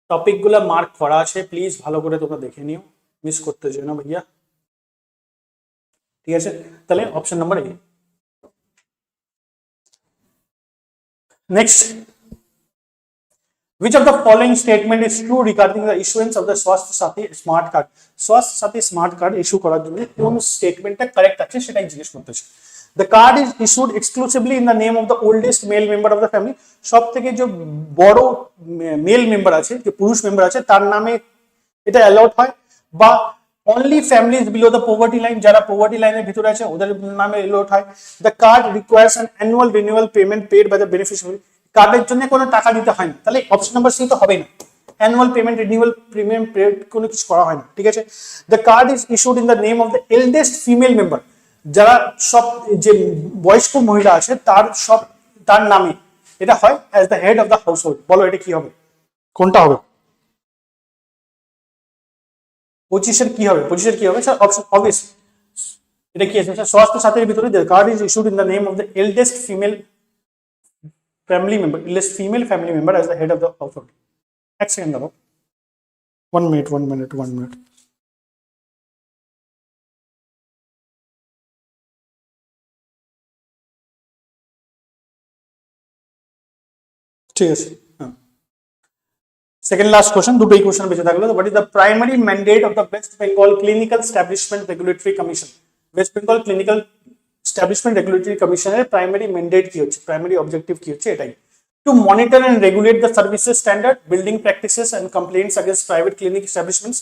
টপিকগুলো মার্ক করা আছে, প্লিজ ভালো করে তোমরা দেখে নিও, মিস করতে চাই না ভাইয়া। ঠিক আছে, তাহলে option number A. Next, which of the following statement is true regarding the issuance of the Swasthya Sathi smart card? Swasthya Sathi smart card issue করার জন্য কোন স্টেটমেন্টটা কারেক্ট আছে সেটাই জিজ্ঞেস করতেছে। The card is issued exclusively in the name of the oldest male member of the family. সব থেকে যে বড় মেল মেম্বার আছে, যে পুরুষ মেম্বার আছে, তার নামে এটা অ্যালাউড হয়, বা only families below the poverty line, যারা poverty লাইনের ভিতরে আছে ওদের নামে অ্যালাউড হয়। The card requires an annual renewal payment paid by the beneficiary. কার্ডের জন্য কোনো টাকা দিতে হয় না, তাহলে অপশন নাম্বার সি তো হবে না। Annual payment, renewal premium paid কোনো কিছু করা হয় না। ঠিক আছে, the card is issued in the name of the eldest female member, যারা সব যে বয়স্ক মহিলা আছে তার নামে এটা হয় as the head of the house hold. বলো এটা কি হবে, কোনটা হবে? পঁচিশের কি হবে? পঁচিশের কি হবে স্যার? অপশন অবভিয়াস, এটা কি আছে স্যার? স্বাস্থ্য সাথীর ভিতরে the card is issued in the name of the eldest female family member, eldest female family member as the head of the household. এক সেকেন্ড দাও, 1 minute, 1 minute, 1 minute. ঠিক আছে, সেকেন্ড লাস্ট কোশ্চেন, দুটোই question বেঁচে থাকলো। What is the primary mandate of the West Bengal clinical establishment regulatory commission? West Bengal clinical establishment regulatory কমিশনের primary mandate কি হচ্ছে, প্রাইমারি অবজেক্টিভ কি হচ্ছে? এটাই, to monitor and regulate the services standard, building practices and complaints against private clinic establishments,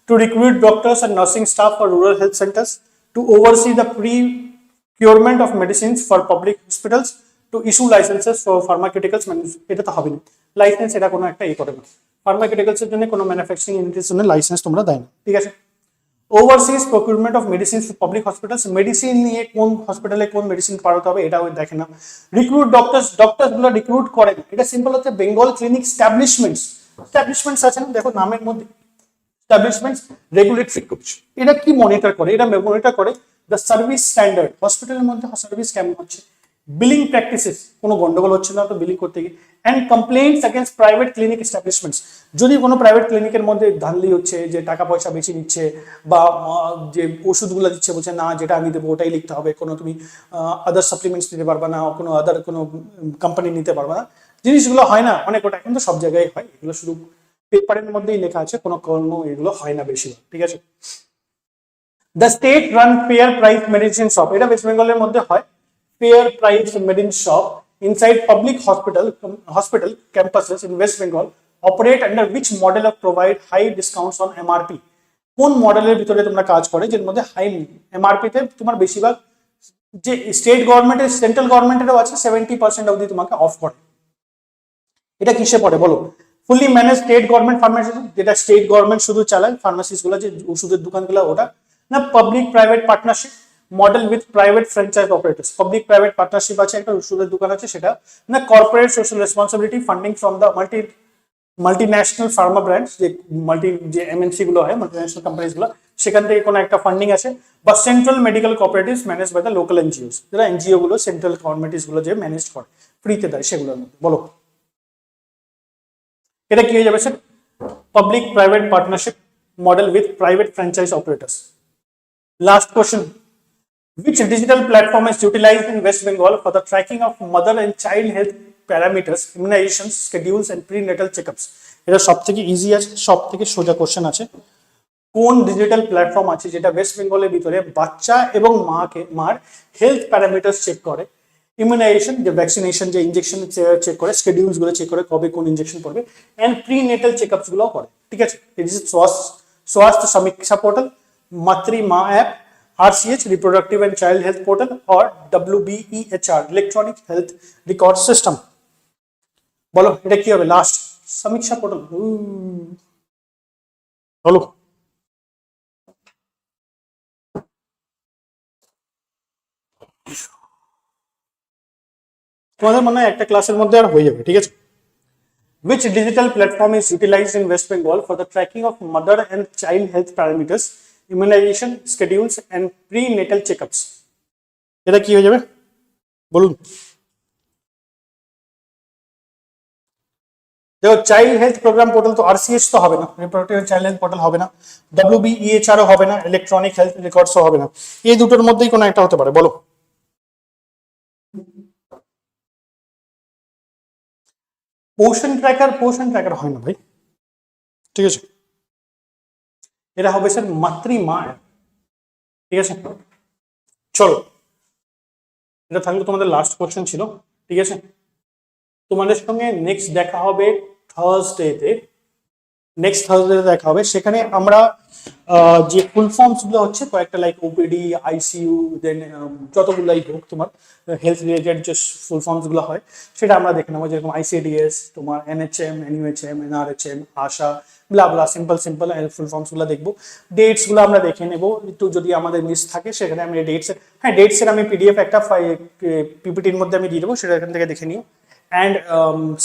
to recruit doctors and nursing staff for rural health centers, to oversee the procurement of medicines for public hospitals, to issue licenses for pharmaceuticals. এটা তো হবে না, licence এটা কোনো একটা করে না, ফার্মাকিউটিক্যালস এর জন্য কোনো ম্যানুফ্যাকচারিং ইউনিটের জন্য লাইসেন্স তোমরা দেয় না। ঠিক আছে, overseas procurement of medicine for public hospitals, medicine নিয়ে কোন হসপিটালে কোন মেডিসিন পাঠাতে হবে এটাও দেখে না। রিক্রুট ডক্টরসগুলো রিক্রুট করে না, এটা সিম্পল হচ্ছে বেঙ্গল ক্লিনিক এস্টাবলিশমেন্টস আছে না, দেখো নামের মধ্যে এস্টাবলিশমেন্টস রেগুলেটরি কমিশন, এটা কি মনিটর করে? এটা মনিটর করে দ্য সার্ভিস স্ট্যান্ডার্ড, হসপিটালের মধ্যে সার্ভিস কেমন হচ্ছে, বিলিং প্র্যাকটিসেস কোনো গন্ডগোল হচ্ছে না তো বিলিং করতে গিয়ে, and complaints against private clinic establishments, যদি কোনো প্রাইভেট ক্লিনিকের মধ্যে ধান্দলি হচ্ছে যে টাকা পয়সা বেশি নিচ্ছে বা যে ওষুধগুলো দিচ্ছে বলছে না যেটা আমি দেবো ওটাই লিখতে হবে, কোনো তুমি আদার সাপ্লিমেন্টস নিতে পারবে না, কোনো আদার কোনো কোম্পানি নিতে পারবে না, জিনিসগুলো হয় না অনেক, ওটা কিন্তু সব জায়গায় হয়, এগুলো শুধু পেপারের মধ্যেই লেখা আছে, কোনো কর্ম এগুলো হয় না বেশি। ঠিক আছে, the state run fair price medicine shop, এটা ওয়েস্ট বেঙ্গলের মধ্যে হয়। Fair price medicine shop inside public hospital campuses in West Bengal operate under which model of provide high discounts on MRP? কোন মডেলের ভিতরে তোমরা কাজ করে যের মধ্যে হাই MRP তে তোমার বেশিরভাগ যে স্টেট গভর্নমেন্টের সেন্ট্রাল গভর্নমেন্টেরও আছে 70% অবধি তোমাকে অফ করে, এটা কিসে পড়ে বলো? ফুলি ম্যানেজ স্টেট গভর্নমেন্ট ফার্মাসি, যেটা স্টেট গভর্নমেন্ট শুধু চালায় ফার্মাসিস গুলো, যে ওষুধের দোকানগুলো, ওটা না public private partnership model with private franchise operators, public private partnership আছে, একটা ওষুধের দোকান আছে সেটা, না corporate social responsibility funding from the multinational Pharma brands, যে এমএনসি গুলো হয় মাল্টিন্যাশনাল কোম্পানিজ গুলো, সেখান থেকে কোনো একটা ফান্ডিং আছে, বা central medical cooperatives manage by the local NGOs, যারা এনজিও গুলো সেন্ট্রাল গভর্নমেন্ট গুলো যে ম্যানেজ করে ফ্রিতে দেয় সেগুলোর মধ্যে। বলো এটা কি হয়ে যাবে sir? Public private partnership model with private franchise operators. Last question, which digital platform is utilized in West Bengal for the tracking of mother and child health parameters, immunizations, schedules and prenatal checkups? এটা সবথেকে easy আছে, সবথেকে সোজা question আছে, কোন digital platform আছে যেটা West বেঙ্গলের ভিতরে বাচ্চা এবং মার হেলথ প্যারামিটার্স চেক করে, ইমিউনাইজেশন যে ভ্যাকসিনেশন যে ইনজেকশন চেক করে, স্কেডিউলস গুলো চেক করে কবে কোন ইনজেকশন পড়বে, এন্ড প্রিনেটাল চেকআপস গুলো করে। ঠিক আছে, দিস ইজ স্বাস্থ্য সমীক্ষা পোর্টাল, মাতৃ মা app, RCH reproductive and child health portal, or WBEHR electronic health record system? বলো এটা কি হবে? লাস্ট সমীক্ষা পোর্টাল। বলো তোমাদের মনে হয় একটা ক্লাসের মধ্যে আর হয়ে যাবে। ঠিক আছে, which digital platform is utilized in West Bengal for the tracking of mother and child health parameters, immunization, schedules and prenatal checkups? এটা কি হয়ে যাবে বলুন? দেখো চাইল্ড হেলথ প্রোগ্রাম পোর্টাল তো আরসিএস তো হবে না, রিপ্রোডাক্টিভ চাইল্ড হেলথ পোর্টাল হবে না, ডব্লিউবিইএচআরও হবে না, ইলেকট্রনিক হেলথ রেকর্ডসও হবে না। এই দুটোর মধ্যেই কোনো একটা হতে পারে, বলো। পোর্শন ট্র্যাকার হয় না ভাই, ঠিক আছে, এটা হবে স্যার মাতৃমা app, ঠিক আছে। চলো, এটা থাকলে তোমাদের লাস্ট কোশ্চেন ছিল, ঠিক আছে। তোমাদের সঙ্গে নেক্সট দেখা হবে থার্সডেতে, দেখা হবে। সেখানে আমরা যে ফুল ফর্মস গুলো হচ্ছে কয়েকটা, লাইক ওপিডি, আইসিইউ, দেন যতগুলাই হোক তোমার হেলথ রিলেটেড যে ফুল ফর্মস গুলো হয় সেটা আমরা দেখে নেবো, যেরকম আইসিডিএস, তোমার এনএচএম, এনইউএচএম, এনআরএচএম, আশা, ব্লা ব্লা, সিম্পল ফুল ফর্মস গুলো দেখবো। ডেটস গুলো আমরা দেখে নেবো, একটু যদি আমাদের মিস থাকে সেখানে আমি ডেটস, হ্যাঁ ডেটসের আমি পিডিএফ একটা পিপিটির মধ্যে আমি দিয়ে দেবো, সেটা এখান থেকে দেখে নিও। অ্যান্ড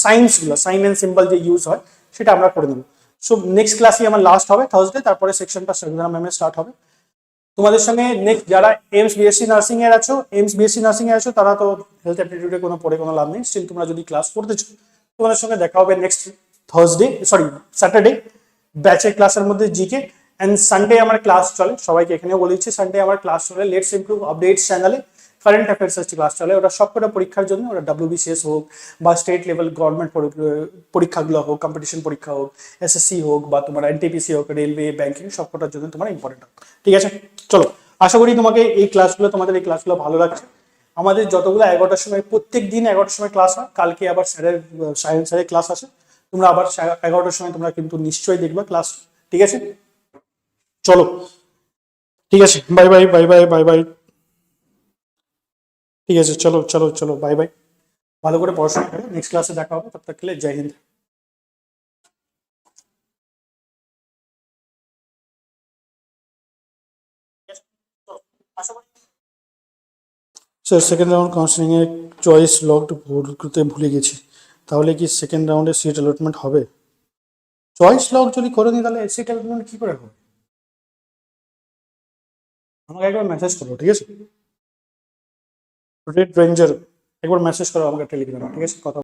সাইন্সগুলো, সাইন অ্যান্ড সিম্বল যে ইউজ হয় সেটা আমরা করে নেবো। সো নেক্সট ক্লাসই আমার লাস্ট হবে থার্সডে, তারপরে সেকশনটা সঞ্জনা ম্যামের স্টার্ট হবে। তোমাদের সঙ্গে নেক্সট যারা বিএসসি নার্সিং এর আছো তারা তো হেলথ অ্যাপটিটিউডে কোনো লাভ নেই, স্টিল তোমরা যদি ক্লাস করতেছো তোমাদের সঙ্গে দেখা হবে নেক্সট স্যাটারডে ব্যাচের ক্লাসের মধ্যে জিকে। অ্যান্ড সানডে আমার ক্লাস চলে, সবাইকে এখানেও বলে দিচ্ছি, সানডে আমার ক্লাস চলে লেটস ইমপ্রুভ আপডেটস চ্যানেলে, কারেন্ট অ্যাফেয়ার্স ক্লাস চলে। ওটা সবকটা পরীক্ষার জন্য, ওটা ডব্লিউবিসিএস হোক বা স্টেট লেভেল গভর্নমেন্ট পরীক্ষাগুলো হোক, কম্পিটিশন পরীক্ষা হোক, এসএসসি হোক বা তোমার এনটিপিসি হোক, রেলওয়ে, ব্যাংকিং, সবকটার জন্য তোমার ইম্পর্টেন্ট হোক, ঠিক আছে। চলো, আশা করি তোমাদের এই ক্লাসগুলো ভালো লাগছে। আমাদের যতগুলো 11টার সময়, প্রত্যেক দিন 11টার সময় ক্লাস হয়, কালকে আবার সায়েন্স স্যারের ক্লাস আছে, তোমরা আবার 11টার সময় তোমরা কিন্তু নিশ্চয়ই দেখবা ক্লাস, ঠিক আছে। চলো, ঠিক আছে, bye bye bye bye bye bye, ঠিক আছে, চলো চলো চলো, বাই বাই, ভালো করে পড়াশোনা করো, নেক্সট ক্লাসে দেখা হবে, তব তক কে লিয়ে জয় হিন্দ। স্যার সেকেন্ড রাউন্ড কাউন্সিলিং এ চয়েস লকড করতে ভুলে গেছি, তাহলে কি সেকেন্ড রাউন্ডে সিট অ্যালটমেন্ট হবে? চয়েস লক যদি করে নি তাহলে সিট অ্যালটমেন্ট কি করে হবে? আমাকে একবার মেসেজ করো, ঠিক আছে, রেড রেঞ্জার, একবার মেসেজ করো আমাকে টেলিগ্রামে, ঠিক আছে, কথা